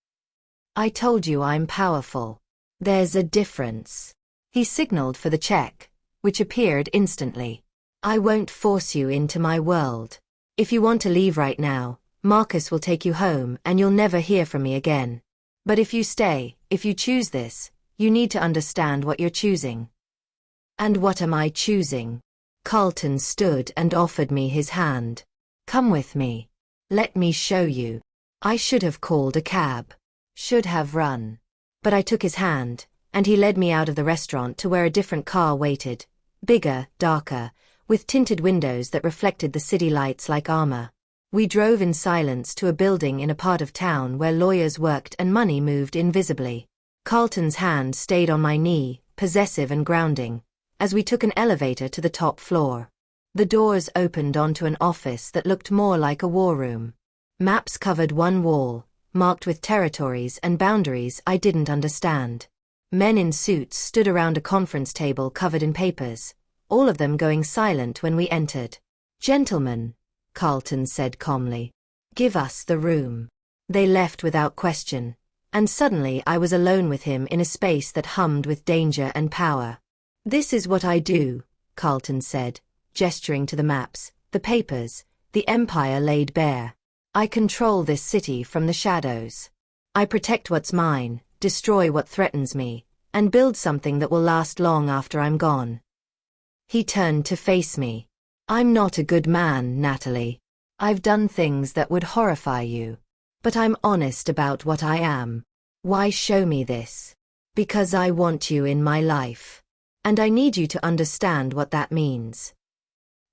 "I told you I'm powerful. There's a difference." He signaled for the check, which appeared instantly. "I won't force you into my world. If you want to leave right now, Marcus will take you home and you'll never hear from me again. But if you stay, if you choose this, you need to understand what you're choosing." "And what am I choosing?" Carlton stood and offered me his hand. "Come with me. Let me show you." I should have called a cab. Should have run. But I took his hand, and he led me out of the restaurant to where a different car waited. Bigger, darker, with tinted windows that reflected the city lights like armor. We drove in silence to a building in a part of town where lawyers worked and money moved invisibly. Carlton's hand stayed on my knee, possessive and grounding, as we took an elevator to the top floor. The doors opened onto an office that looked more like a war room. Maps covered one wall, marked with territories and boundaries I didn't understand. Men in suits stood around a conference table covered in papers, all of them going silent when we entered. "Gentlemen," Carlton said calmly, "give us the room." They left without question, and suddenly I was alone with him in a space that hummed with danger and power. "This is what I do," Carlton said, gesturing to the maps, the papers, the empire laid bare. "I control this city from the shadows. I protect what's mine, destroy what threatens me, and build something that will last long after I'm gone." He turned to face me. "I'm not a good man, Natalie. I've done things that would horrify you. But I'm honest about what I am. Why show me this? Because I want you in my life. And I need you to understand what that means."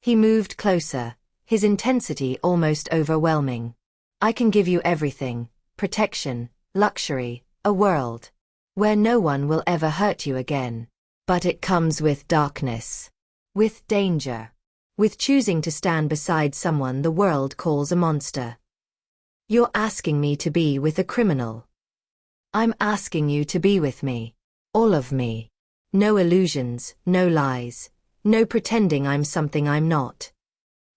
He moved closer, his intensity almost overwhelming. "I can give you everything, protection, luxury, a world where no one will ever hurt you again. But it comes with darkness, with danger, with choosing to stand beside someone the world calls a monster." "You're asking me to be with a criminal." "I'm asking you to be with me. All of me. No illusions, no lies, No pretending I'm something I'm not.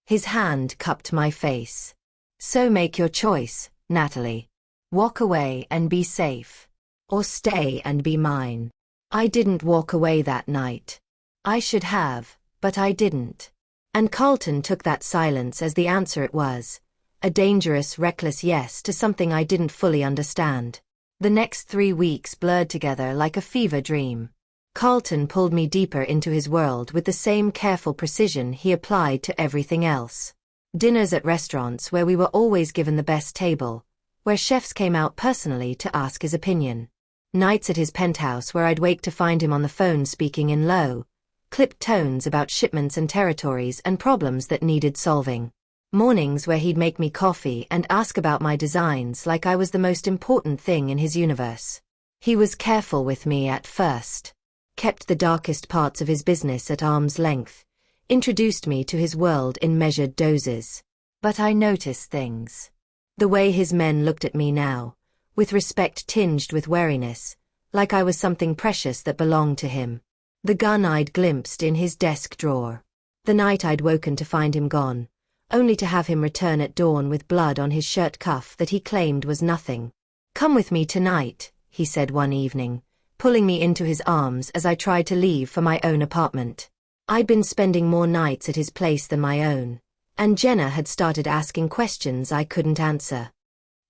His hand cupped my face. So make your choice, Natalie. Walk away and be safe. Or stay and be mine. I didn't walk away that night. I should have, but I didn't. And Carlton took that silence as the answer it was. A dangerous, reckless yes to something I didn't fully understand. The next 3 weeks blurred together like a fever dream. Carlton pulled me deeper into his world with the same careful precision he applied to everything else. Dinners at restaurants where we were always given the best table, where chefs came out personally to ask his opinion. Nights at his penthouse where I'd wake to find him on the phone speaking in low, clipped tones about shipments and territories and problems that needed solving. Mornings where he'd make me coffee and ask about my designs like I was the most important thing in his universe. He was careful with me at first. Kept the darkest parts of his business at arm's length, introduced me to his world in measured doses. But I noticed things. The way his men looked at me now, with respect tinged with wariness, like I was something precious that belonged to him. The gun I'd glimpsed in his desk drawer. The night I'd woken to find him gone, only to have him return at dawn with blood on his shirt cuff that he claimed was nothing. Come with me tonight, he said one evening, pulling me into his arms as I tried to leave for my own apartment. I'd been spending more nights at his place than my own, and Jenna had started asking questions I couldn't answer.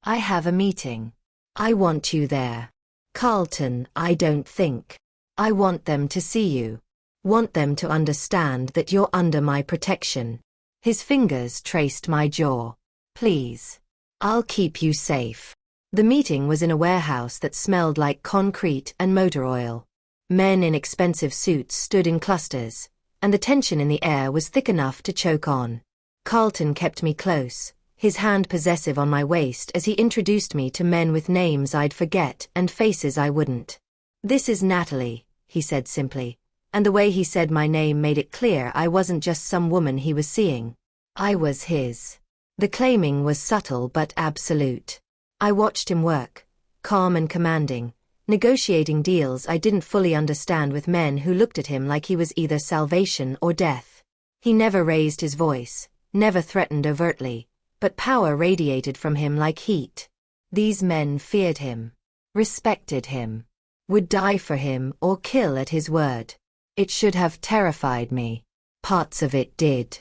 I have a meeting. I want you there. Carlton, I don't think. I want them to see you. Want them to understand that you're under my protection. His fingers traced my jaw. Please. I'll keep you safe. The meeting was in a warehouse that smelled like concrete and motor oil. Men in expensive suits stood in clusters, and the tension in the air was thick enough to choke on. Carlton kept me close, his hand possessive on my waist as he introduced me to men with names I'd forget and faces I wouldn't. This is Natalie, he said simply, and the way he said my name made it clear I wasn't just some woman he was seeing. I was his. The claiming was subtle but absolute. I watched him work, calm and commanding, negotiating deals I didn't fully understand with men who looked at him like he was either salvation or death. He never raised his voice, never threatened overtly, but power radiated from him like heat. These men feared him, respected him, would die for him or kill at his word. It should have terrified me. Parts of it did.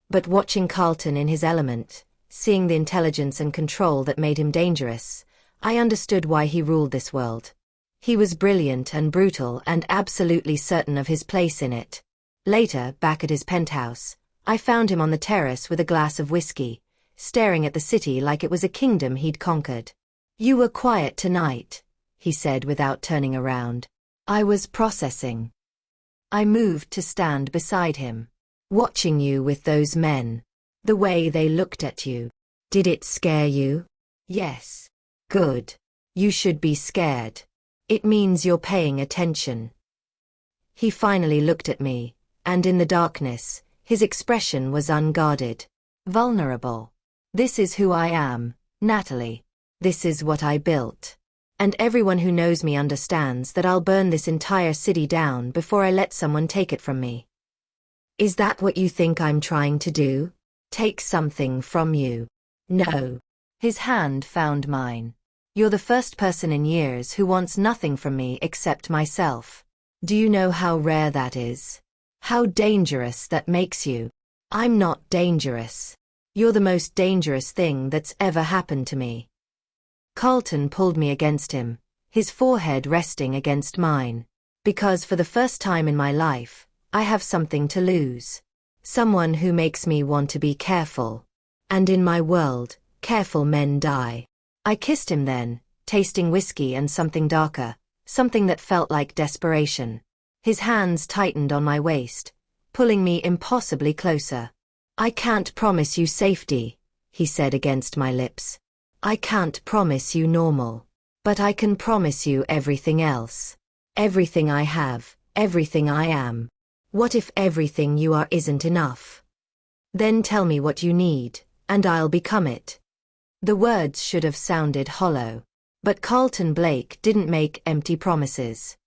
But watching Carlton in his element, seeing the intelligence and control that made him dangerous, I understood why he ruled this world. He was brilliant and brutal and absolutely certain of his place in it. Later, back at his penthouse, I found him on the terrace with a glass of whiskey, staring at the city like it was a kingdom he'd conquered. You were quiet tonight, he said without turning around. I was processing. I moved to stand beside him. Watching you with those men. The way they looked at you. Did it scare you? Yes. Good. You should be scared. It means you're paying attention. He finally looked at me, and in the darkness, his expression was unguarded. Vulnerable. This is who I am, Natalie. This is what I built. And everyone who knows me understands that I'll burn this entire city down before I let someone take it from me. Is that what you think I'm trying to do? Take something from you? No. His hand found mine. You're the first person in years who wants nothing from me except myself. Do you know how rare that is? How dangerous that makes you? I'm not dangerous. You're the most dangerous thing that's ever happened to me. Carlton pulled me against him, his forehead resting against mine. Because for the first time in my life, I have something to lose. Someone who makes me want to be careful. And in my world, careful men die. I kissed him then, tasting whiskey and something darker, something that felt like desperation. His hands tightened on my waist, pulling me impossibly closer. I can't promise you safety, he said against my lips. I can't promise you normal. But I can promise you everything else. Everything I have, everything I am. What if everything you are isn't enough? Then tell me what you need, and I'll become it. The words should have sounded hollow. But Carlton Blake didn't make empty promises.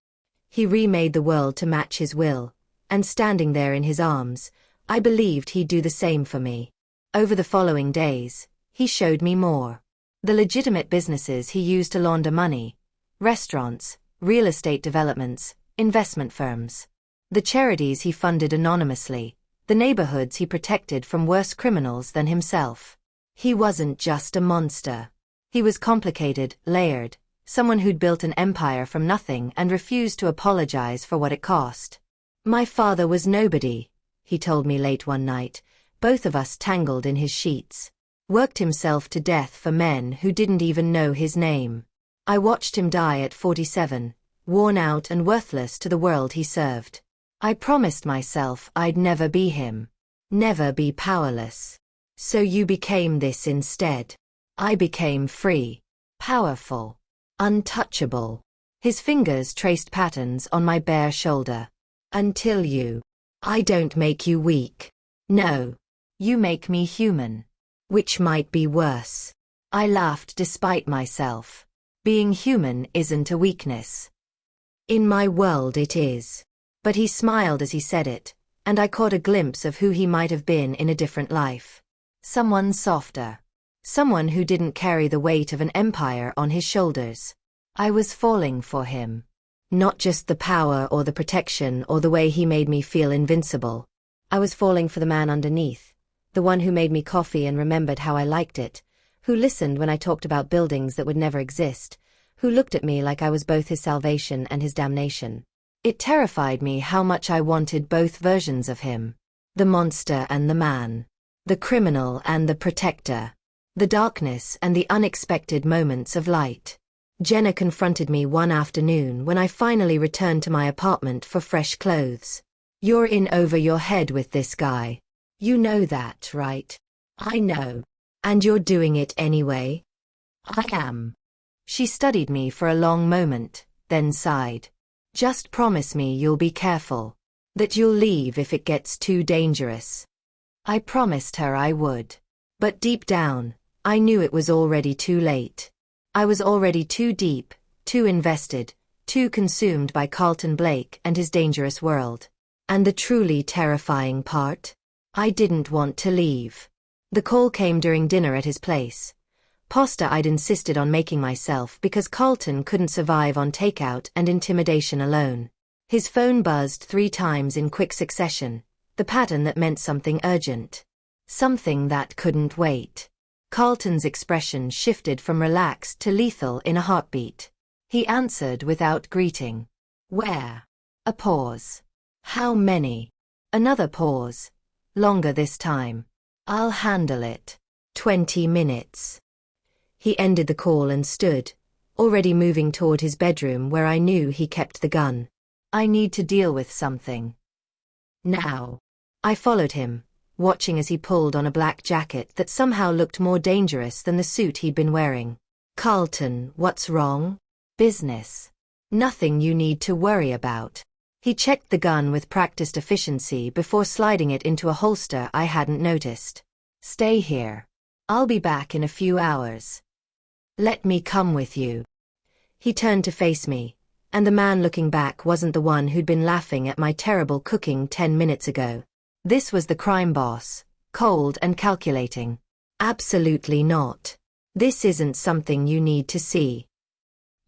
He remade the world to match his will, and standing there in his arms, I believed he'd do the same for me. Over the following days, he showed me more. The legitimate businesses he used to launder money: restaurants, real estate developments, investment firms. The charities he funded anonymously, the neighborhoods he protected from worse criminals than himself. He wasn't just a monster. He was complicated, layered, someone who'd built an empire from nothing and refused to apologize for what it cost. My father was nobody, he told me late one night, both of us tangled in his sheets. Worked himself to death for men who didn't even know his name. I watched him die at 47, worn out and worthless to the world he served. I promised myself I'd never be him. Never be powerless. So you became this instead. I became free. Powerful. Untouchable. His fingers traced patterns on my bare shoulder. Until you. I don't make you weak. No. You make me human. Which might be worse. I laughed despite myself. Being human isn't a weakness. In my world it is. But he smiled as he said it, and I caught a glimpse of who he might have been in a different life. Someone softer. Someone who didn't carry the weight of an empire on his shoulders. I was falling for him. Not just the power or the protection or the way he made me feel invincible. I was falling for the man underneath. The one who made me coffee and remembered how I liked it, who listened when I talked about buildings that would never exist, who looked at me like I was both his salvation and his damnation. It terrified me how much I wanted both versions of him. The monster and the man. The criminal and the protector. The darkness and the unexpected moments of light. Jenna confronted me one afternoon when I finally returned to my apartment for fresh clothes. You're in over your head with this guy. You know that, right? I know. And you're doing it anyway? I am. She studied me for a long moment, then sighed. Just promise me you'll be careful. That you'll leave if it gets too dangerous. I promised her I would. But deep down, I knew it was already too late. I was already too deep, too invested, too consumed by Carlton Blake and his dangerous world. And the truly terrifying part? I didn't want to leave. The call came during dinner at his place. Pasta I'd insisted on making myself because Carlton couldn't survive on takeout and intimidation alone. His phone buzzed 3 times in quick succession, the pattern that meant something urgent. Something that couldn't wait. Carlton's expression shifted from relaxed to lethal in a heartbeat. He answered without greeting. Where? A pause. How many? Another pause. Longer this time. I'll handle it. 20 minutes. He ended the call and stood, already moving toward his bedroom where I knew he kept the gun. I need to deal with something. Now. I followed him, watching as he pulled on a black jacket that somehow looked more dangerous than the suit he'd been wearing. Carlton, what's wrong? Business. Nothing you need to worry about. He checked the gun with practiced efficiency before sliding it into a holster I hadn't noticed. Stay here. I'll be back in a few hours. Let me come with you. He turned to face me, and the man looking back wasn't the one who'd been laughing at my terrible cooking 10 minutes ago. This was the crime boss, cold and calculating. Absolutely not. This isn't something you need to see.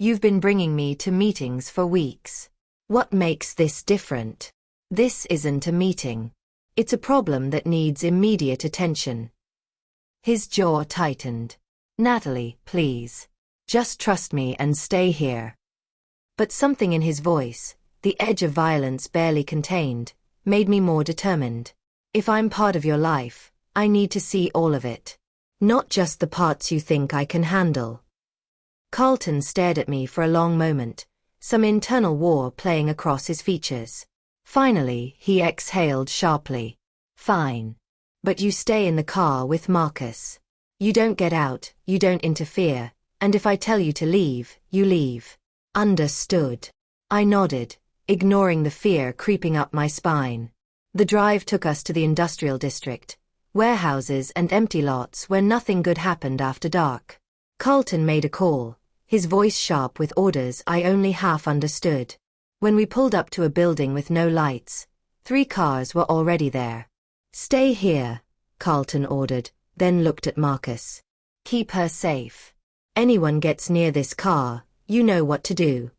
You've been bringing me to meetings for weeks. What makes this different? This isn't a meeting. It's a problem that needs immediate attention. His jaw tightened. Natalie, please. Just trust me and stay here. But something in his voice, the edge of violence barely contained, made me more determined. If I'm part of your life, I need to see all of it. Not just the parts you think I can handle. Carlton stared at me for a long moment, some internal war playing across his features. Finally, he exhaled sharply. Fine. But you stay in the car with Marcus. You don't get out, you don't interfere, and if I tell you to leave, you leave. Understood. I nodded, ignoring the fear creeping up my spine. The drive took us to the industrial district, warehouses and empty lots where nothing good happened after dark. Carlton made a call, his voice sharp with orders I only half understood. When we pulled up to a building with no lights, 3 cars were already there. Stay here, Carlton ordered, then looked at Marcus. Keep her safe. Anyone gets near this car, you know what to do.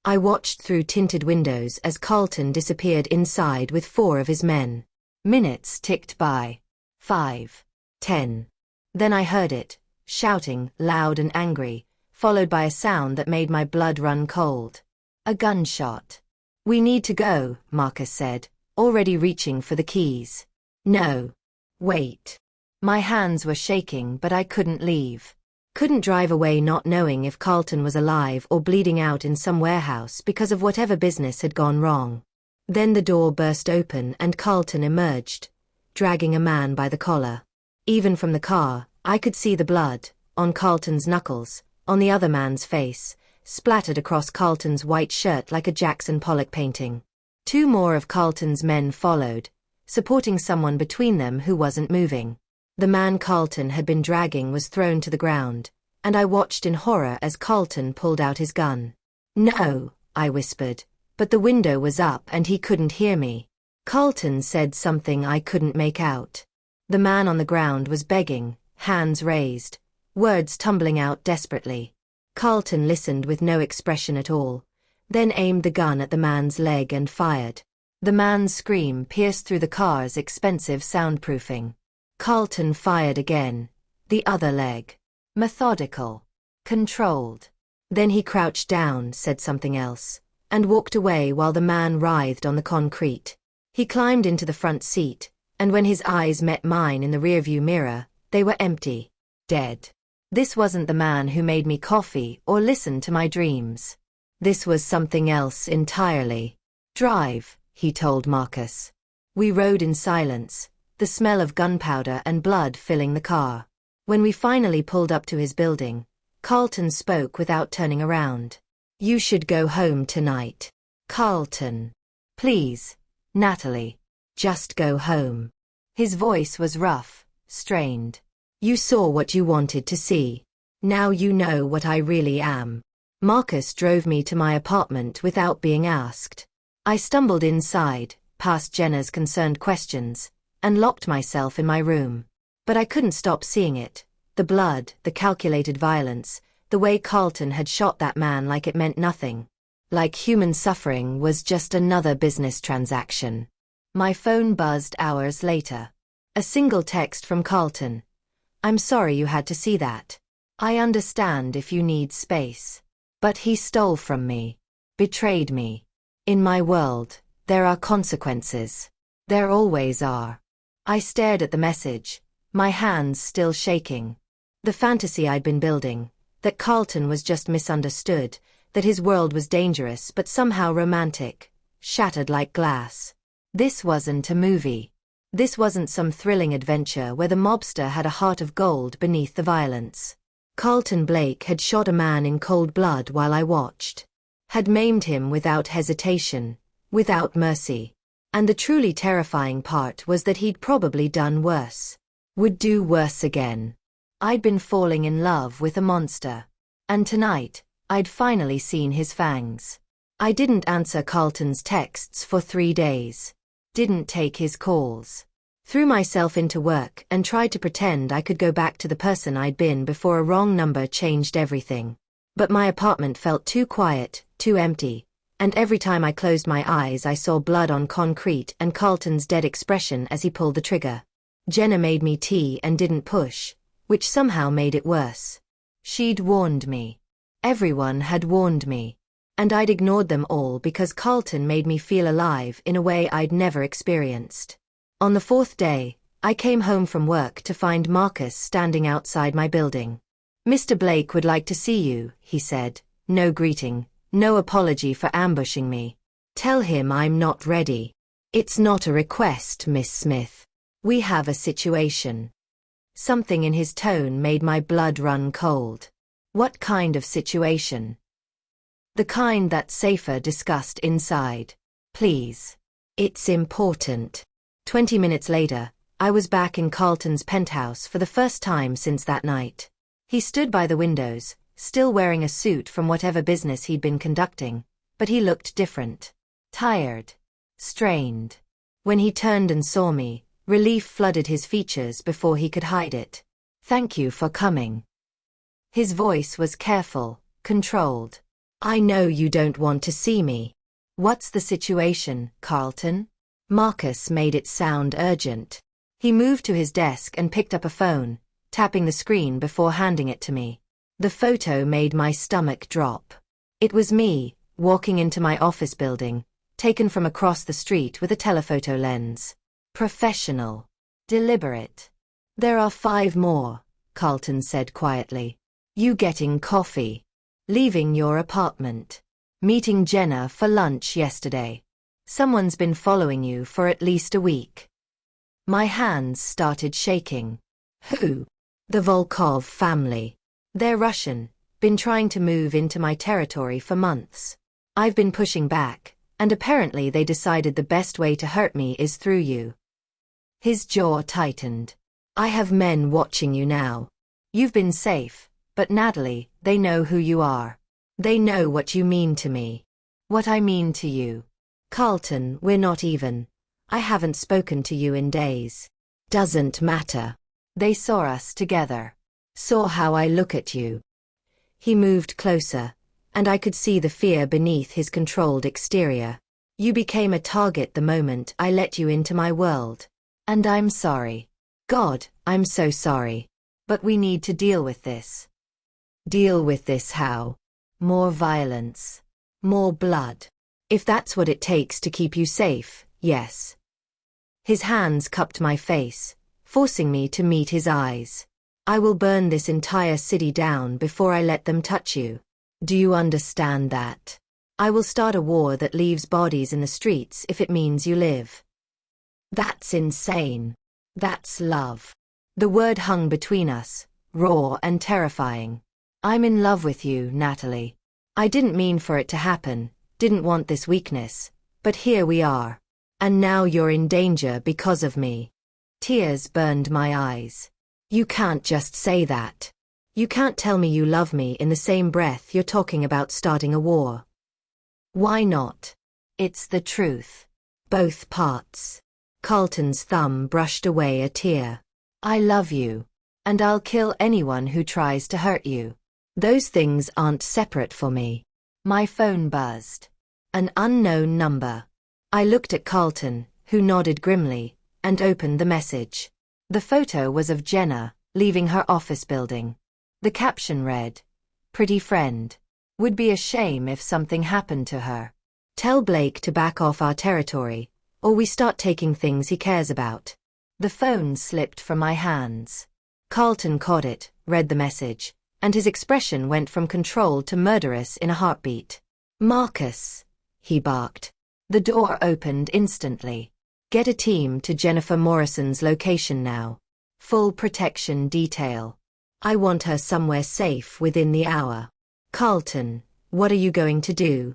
I watched through tinted windows as Carlton disappeared inside with 4 of his men. Minutes ticked by. 5. 10. Then I heard it, shouting, loud and angry, followed by a sound that made my blood run cold. A gunshot. We need to go, Marcus said, already reaching for the keys. No. Wait. My hands were shaking, but I couldn't leave. Couldn't drive away not knowing if Carlton was alive or bleeding out in some warehouse because of whatever business had gone wrong. Then the door burst open and Carlton emerged, dragging a man by the collar. Even from the car, I could see the blood, on Carlton's knuckles, on the other man's face, splattered across Carlton's white shirt like a Jackson Pollock painting. 2 more of Carlton's men followed, supporting someone between them who wasn't moving. The man Carlton had been dragging was thrown to the ground, and I watched in horror as Carlton pulled out his gun. No, I whispered, but the window was up and he couldn't hear me. Carlton said something I couldn't make out. The man on the ground was begging, hands raised, words tumbling out desperately. Carlton listened with no expression at all, then aimed the gun at the man's leg and fired. The man's scream pierced through the car's expensive soundproofing. Carlton fired again, the other leg. Methodical. Controlled. Then he crouched down, said something else, and walked away while the man writhed on the concrete. He climbed into the front seat, and when his eyes met mine in the rearview mirror, they were empty. Dead. This wasn't the man who made me coffee or listened to my dreams. This was something else entirely. Drive, he told Marcus. We rode in silence, the smell of gunpowder and blood filling the car. When we finally pulled up to his building, Carlton spoke without turning around. You should go home tonight. Carlton. Please, Natalie. Just go home. His voice was rough, strained. You saw what you wanted to see. Now you know what I really am. Marcus drove me to my apartment without being asked. I stumbled inside, past Jenna's concerned questions, and locked myself in my room. But I couldn't stop seeing it. The blood, the calculated violence, the way Carlton had shot that man like it meant nothing. Like human suffering was just another business transaction. My phone buzzed hours later. A single text from Carlton. I'm sorry you had to see that. I understand if you need space. But he stole from me. Betrayed me. In my world, there are consequences. There always are. I stared at the message, my hands still shaking. The fantasy I'd been building, that Carlton was just misunderstood, that his world was dangerous but somehow romantic, shattered like glass. This wasn't a movie. This wasn't some thrilling adventure where the mobster had a heart of gold beneath the violence. Carlton Blake had shot a man in cold blood while I watched. Had maimed him without hesitation, without mercy. And the truly terrifying part was that he'd probably done worse. Would do worse again. I'd been falling in love with a monster. And tonight, I'd finally seen his fangs. I didn't answer Carlton's texts for 3 days. Didn't take his calls. Threw myself into work and tried to pretend I could go back to the person I'd been before a wrong number changed everything. But my apartment felt too quiet, too empty. And every time I closed my eyes I saw blood on concrete and Carlton's dead expression as he pulled the trigger. Jenna made me tea and didn't push, which somehow made it worse. She'd warned me. Everyone had warned me. And I'd ignored them all because Carlton made me feel alive in a way I'd never experienced. On the 4th day, I came home from work to find Marcus standing outside my building. Mr. Blake would like to see you, he said. No greeting. No apology for ambushing me. Tell him I'm not ready. It's not a request, Miss Smith. We have a situation. Something in his tone made my blood run cold. What kind of situation? The kind that Safer discussed inside. Please. It's important. 20 minutes later, I was back in Carlton's penthouse for the first time since that night. He stood by the windows, still wearing a suit from whatever business he'd been conducting, but he looked different. Tired. strained. When he turned and saw me, relief flooded his features before he could hide it. Thank you for coming. His voice was careful, controlled. I know you don't want to see me. What's the situation, Carlton? Marcus made it sound urgent. He moved to his desk and picked up a phone, tapping the screen before handing it to me. The photo made my stomach drop. It was me, walking into my office building, taken from across the street with a telephoto lens. Professional. Deliberate. There are 5 more, Carlton said quietly. You getting coffee. Leaving your apartment. Meeting Jenna for lunch yesterday. Someone's been following you for at least a week. My hands started shaking. Who? The Volkov family. They're Russian, been trying to move into my territory for months. I've been pushing back, and apparently they decided the best way to hurt me is through you. His jaw tightened. I have men watching you now. You've been safe, but Natalie, they know who you are. They know what you mean to me. What I mean to you. Carlton, we're not even. I haven't spoken to you in days. Doesn't matter. They saw us together. Saw how I look at you. He moved closer, and I could see the fear beneath his controlled exterior. You became a target the moment I let you into my world. And I'm sorry. God, I'm so sorry. But we need to deal with this. Deal with this how? More violence. More blood. If that's what it takes to keep you safe, yes. His hands cupped my face, forcing me to meet his eyes. I will burn this entire city down before I let them touch you. Do you understand that? I will start a war that leaves bodies in the streets if it means you live. That's insane. That's love. The word hung between us, raw and terrifying. I'm in love with you, Natalie. I didn't mean for it to happen, didn't want this weakness, but here we are. And now you're in danger because of me. Tears burned my eyes. You can't just say that. You can't tell me you love me in the same breath you're talking about starting a war. Why not? It's the truth. Both parts. Carlton's thumb brushed away a tear. I love you. And I'll kill anyone who tries to hurt you. Those things aren't separate for me. My phone buzzed. An unknown number. I looked at Carlton, who nodded grimly, and opened the message. The photo was of Jenna, leaving her office building. The caption read, "Pretty friend. Would be a shame if something happened to her. Tell Blake to back off our territory, or we start taking things he cares about." The phone slipped from my hands. Carlton caught it, read the message, and his expression went from controlled to murderous in a heartbeat. "Marcus," he barked. The door opened instantly. "Get a team to Jennifer Morrison's location now. Full protection detail. I want her somewhere safe within the hour." "Carlton, what are you going to do?"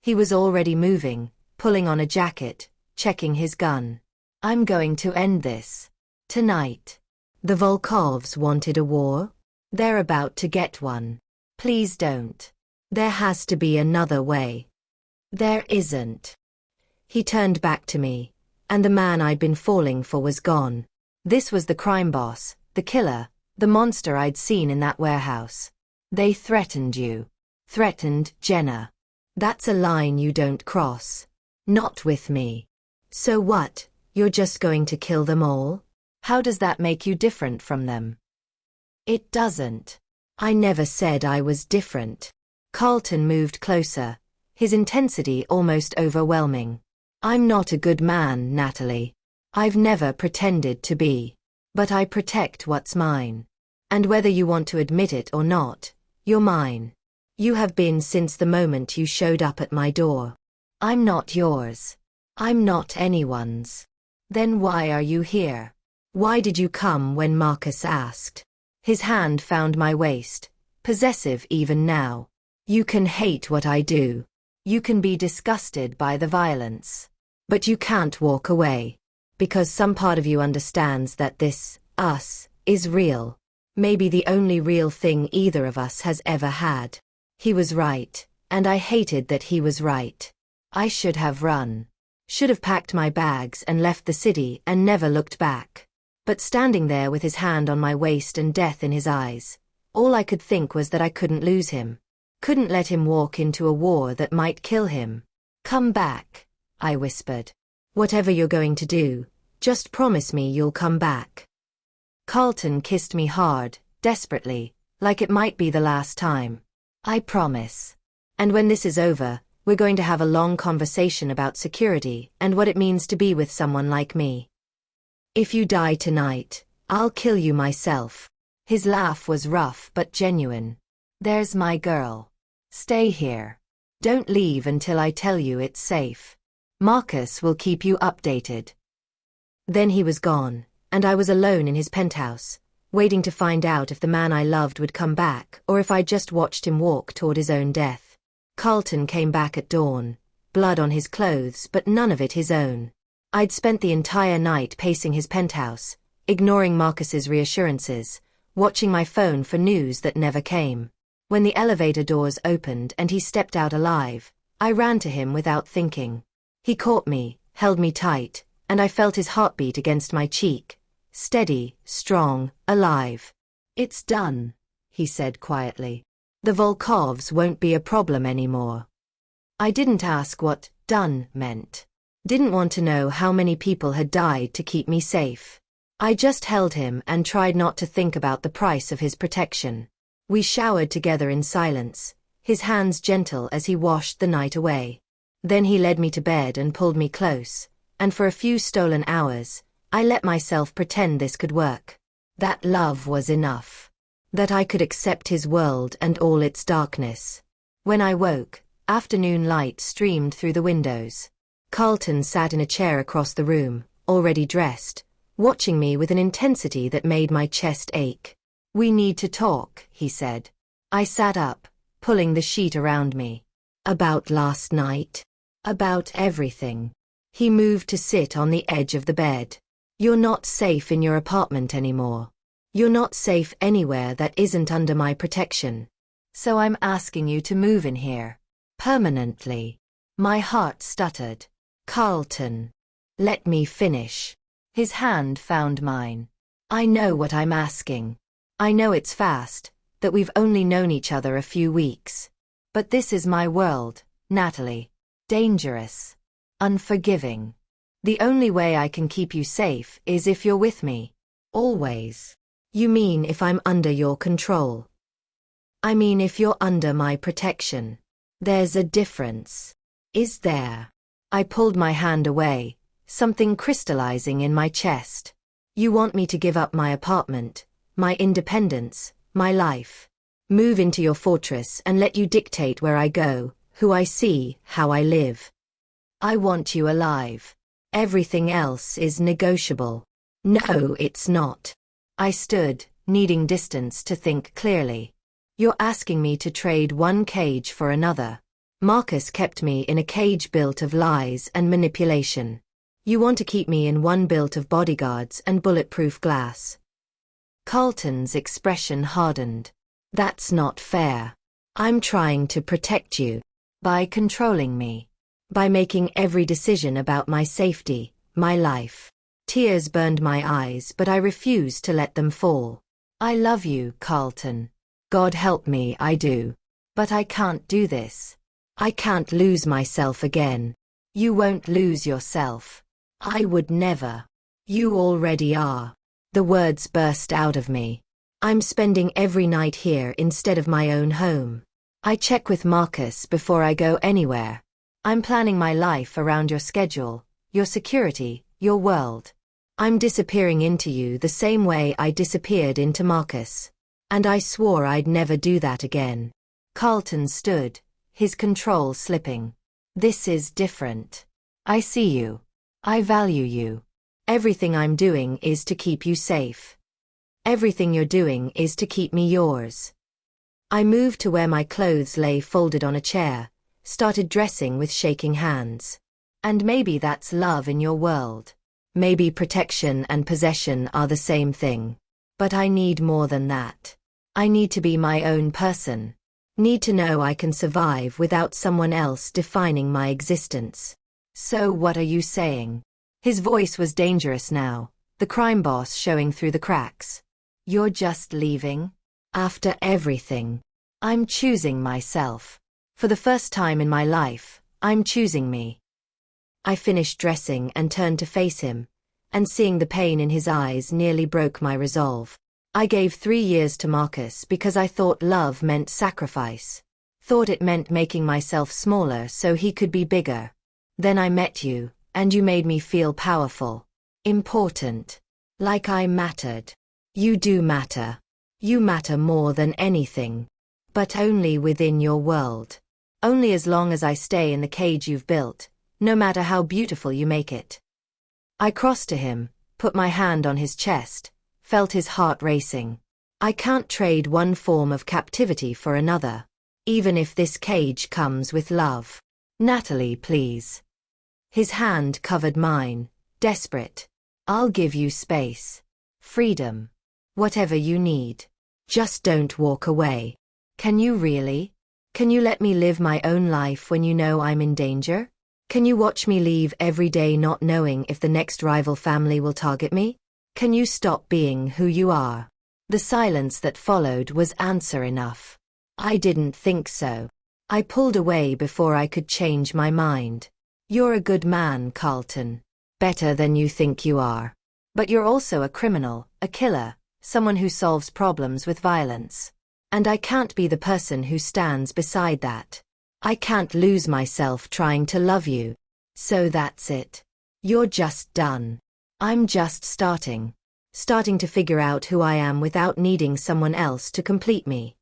He was already moving, pulling on a jacket, checking his gun. "I'm going to end this. Tonight." The Volkovs wanted a war? They're about to get one. Please don't. There has to be another way. There isn't. He turned back to me, and the man I'd been falling for was gone. This was the crime boss, the killer, the monster I'd seen in that warehouse. They threatened you. Threatened Jenna. That's a line you don't cross. Not with me. So what, you're just going to kill them all? How does that make you different from them? It doesn't. I never said I was different. Carlton moved closer, his intensity almost overwhelming. I'm not a good man, Natalie. I've never pretended to be. But I protect what's mine. And whether you want to admit it or not, you're mine. You have been since the moment you showed up at my door. I'm not yours. I'm not anyone's. Then why are you here? Why did you come when Marcus asked? His hand found my waist, possessive even now. You can hate what I do. You can be disgusted by the violence. But you can't walk away. Because some part of you understands that this, us, is real. Maybe the only real thing either of us has ever had. He was right, and I hated that he was right. I should have run. Should have packed my bags and left the city and never looked back. But standing there with his hand on my waist and death in his eyes, all I could think was that I couldn't lose him. Couldn't let him walk into a war that might kill him. Come back, I whispered. Whatever you're going to do, just promise me you'll come back. Carlton kissed me hard, desperately, like it might be the last time. I promise. And when this is over, we're going to have a long conversation about security and what it means to be with someone like me. If you die tonight, I'll kill you myself. His laugh was rough but genuine. There's my girl. Stay here. Don't leave until I tell you it's safe. Marcus will keep you updated. Then he was gone, and I was alone in his penthouse, waiting to find out if the man I loved would come back or if I just watched him walk toward his own death. Carlton came back at dawn, blood on his clothes but none of it his own. I'd spent the entire night pacing his penthouse, ignoring Marcus's reassurances, watching my phone for news that never came. When the elevator doors opened and he stepped out alive, I ran to him without thinking. He caught me, held me tight, and I felt his heartbeat against my cheek. Steady, strong, alive. It's done, he said quietly. The Volkovs won't be a problem anymore. I didn't ask what done meant. Didn't want to know how many people had died to keep me safe. I just held him and tried not to think about the price of his protection. We showered together in silence, his hands gentle as he washed the night away. Then he led me to bed and pulled me close, and for a few stolen hours, I let myself pretend this could work. That love was enough. That I could accept his world and all its darkness. When I woke, afternoon light streamed through the windows. Carlton sat in a chair across the room, already dressed, watching me with an intensity that made my chest ache. We need to talk, he said. I sat up, pulling the sheet around me. About last night? About everything. He moved to sit on the edge of the bed. You're not safe in your apartment anymore. You're not safe anywhere that isn't under my protection. So I'm asking you to move in here. Permanently. My heart stuttered. Carlton. Let me finish. His hand found mine. I know what I'm asking. I know it's fast, that we've only known each other a few weeks. But this is my world, Natalie. Dangerous. Unforgiving. The only way I can keep you safe is if you're with me. Always. You mean if I'm under your control? I mean if you're under my protection. There's a difference. Is there? I pulled my hand away, something crystallizing in my chest. You want me to give up my apartment, my independence, my life. Move into your fortress and let you dictate where I go, who I see, how I live. I want you alive. Everything else is negotiable. No, it's not. I stood, needing distance to think clearly. You're asking me to trade one cage for another. Marcus kept me in a cage built of lies and manipulation. You want to keep me in one built of bodyguards and bulletproof glass. Carlton's expression hardened. That's not fair. I'm trying to protect you. By controlling me. By making every decision about my safety, my life. Tears burned my eyes, but I refused to let them fall. I love you, Carlton. God help me, I do. But I can't do this. I can't lose myself again. You won't lose yourself. I would never. You already are. The words burst out of me. I'm spending every night here instead of my own home. I check with Marcus before I go anywhere. I'm planning my life around your schedule, your security, your world. I'm disappearing into you the same way I disappeared into Marcus. And I swore I'd never do that again. Carlton stood, his control slipping. This is different. I see you. I value you. Everything I'm doing is to keep you safe. Everything you're doing is to keep me yours. I moved to where my clothes lay folded on a chair, started dressing with shaking hands. And maybe that's love in your world. Maybe protection and possession are the same thing. But I need more than that. I need to be my own person. Need to know I can survive without someone else defining my existence. So what are you saying? His voice was dangerous now, the crime boss showing through the cracks. You're just leaving? After everything? I'm choosing myself. For the first time in my life, I'm choosing me. I finished dressing and turned to face him, and seeing the pain in his eyes nearly broke my resolve. I gave 3 years to Marcus because I thought love meant sacrifice. Thought it meant making myself smaller so he could be bigger. Then I met you, and you made me feel powerful. Important. Like I mattered. You do matter. You matter more than anything. But only within your world. Only as long as I stay in the cage you've built, no matter how beautiful you make it. I crossed to him, put my hand on his chest, felt his heart racing. I can't trade one form of captivity for another. Even if this cage comes with love. Natalie, please. His hand covered mine, desperate. I'll give you space. Freedom. Whatever you need. Just don't walk away. Can you really? Can you let me live my own life when you know I'm in danger? Can you watch me leave every day not knowing if the next rival family will target me? Can you stop being who you are? The silence that followed was answer enough. I didn't think so. I pulled away before I could change my mind. You're a good man, Carlton. Better than you think you are. But you're also a criminal, a killer, someone who solves problems with violence. And I can't be the person who stands beside that. I can't lose myself trying to love you. So that's it. You're just done. I'm just starting. Starting to figure out who I am without needing someone else to complete me.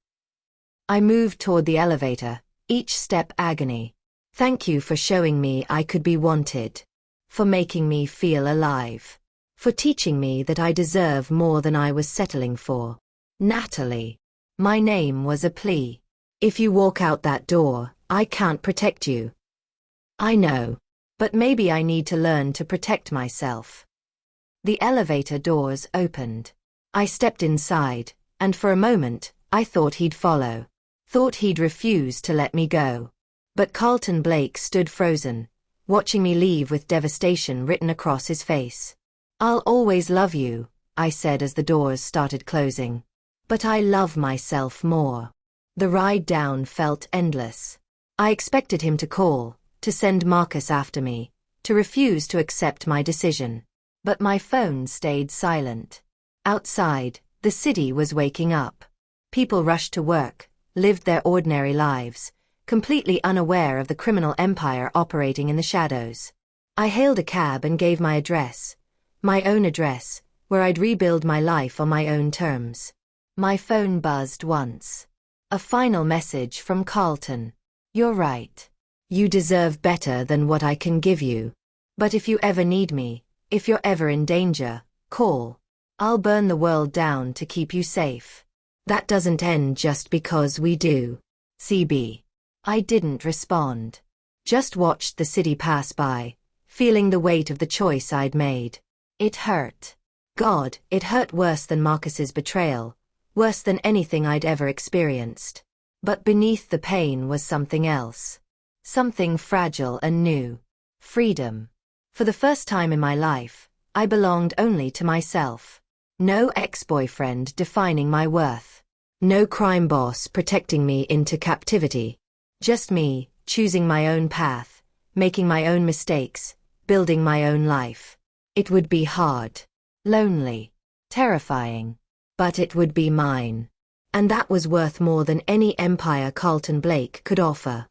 I moved toward the elevator, each step agony. Thank you for showing me I could be wanted. For making me feel alive. For teaching me that I deserve more than I was settling for. Natalie. My name was a plea. If you walk out that door, I can't protect you. I know. But maybe I need to learn to protect myself. The elevator doors opened. I stepped inside, and for a moment, I thought he'd follow. Thought he'd refuse to let me go. But Carlton Blake stood frozen, watching me leave with devastation written across his face. I'll always love you, I said as the doors started closing. But I love myself more. The ride down felt endless. I expected him to call, to send Marcus after me, to refuse to accept my decision. But my phone stayed silent. Outside, the city was waking up. People rushed to work, lived their ordinary lives, completely unaware of the criminal empire operating in the shadows. I hailed a cab and gave my address, my own address, where I'd rebuild my life on my own terms. My phone buzzed once. A final message from Carlton. You're right. You deserve better than what I can give you. But if you ever need me, if you're ever in danger, call. I'll burn the world down to keep you safe. That doesn't end just because we do. CB. I didn't respond. Just watched the city pass by, feeling the weight of the choice I'd made. It hurt. God, it hurt worse than Marcus's betrayal, worse than anything I'd ever experienced. But beneath the pain was something else. Something fragile and new. Freedom. For the first time in my life, I belonged only to myself. No ex-boyfriend defining my worth. No crime boss protecting me into captivity. Just me, choosing my own path, making my own mistakes, building my own life. It would be hard. Lonely. Terrifying. But it would be mine. And that was worth more than any empire Carlton Blake could offer.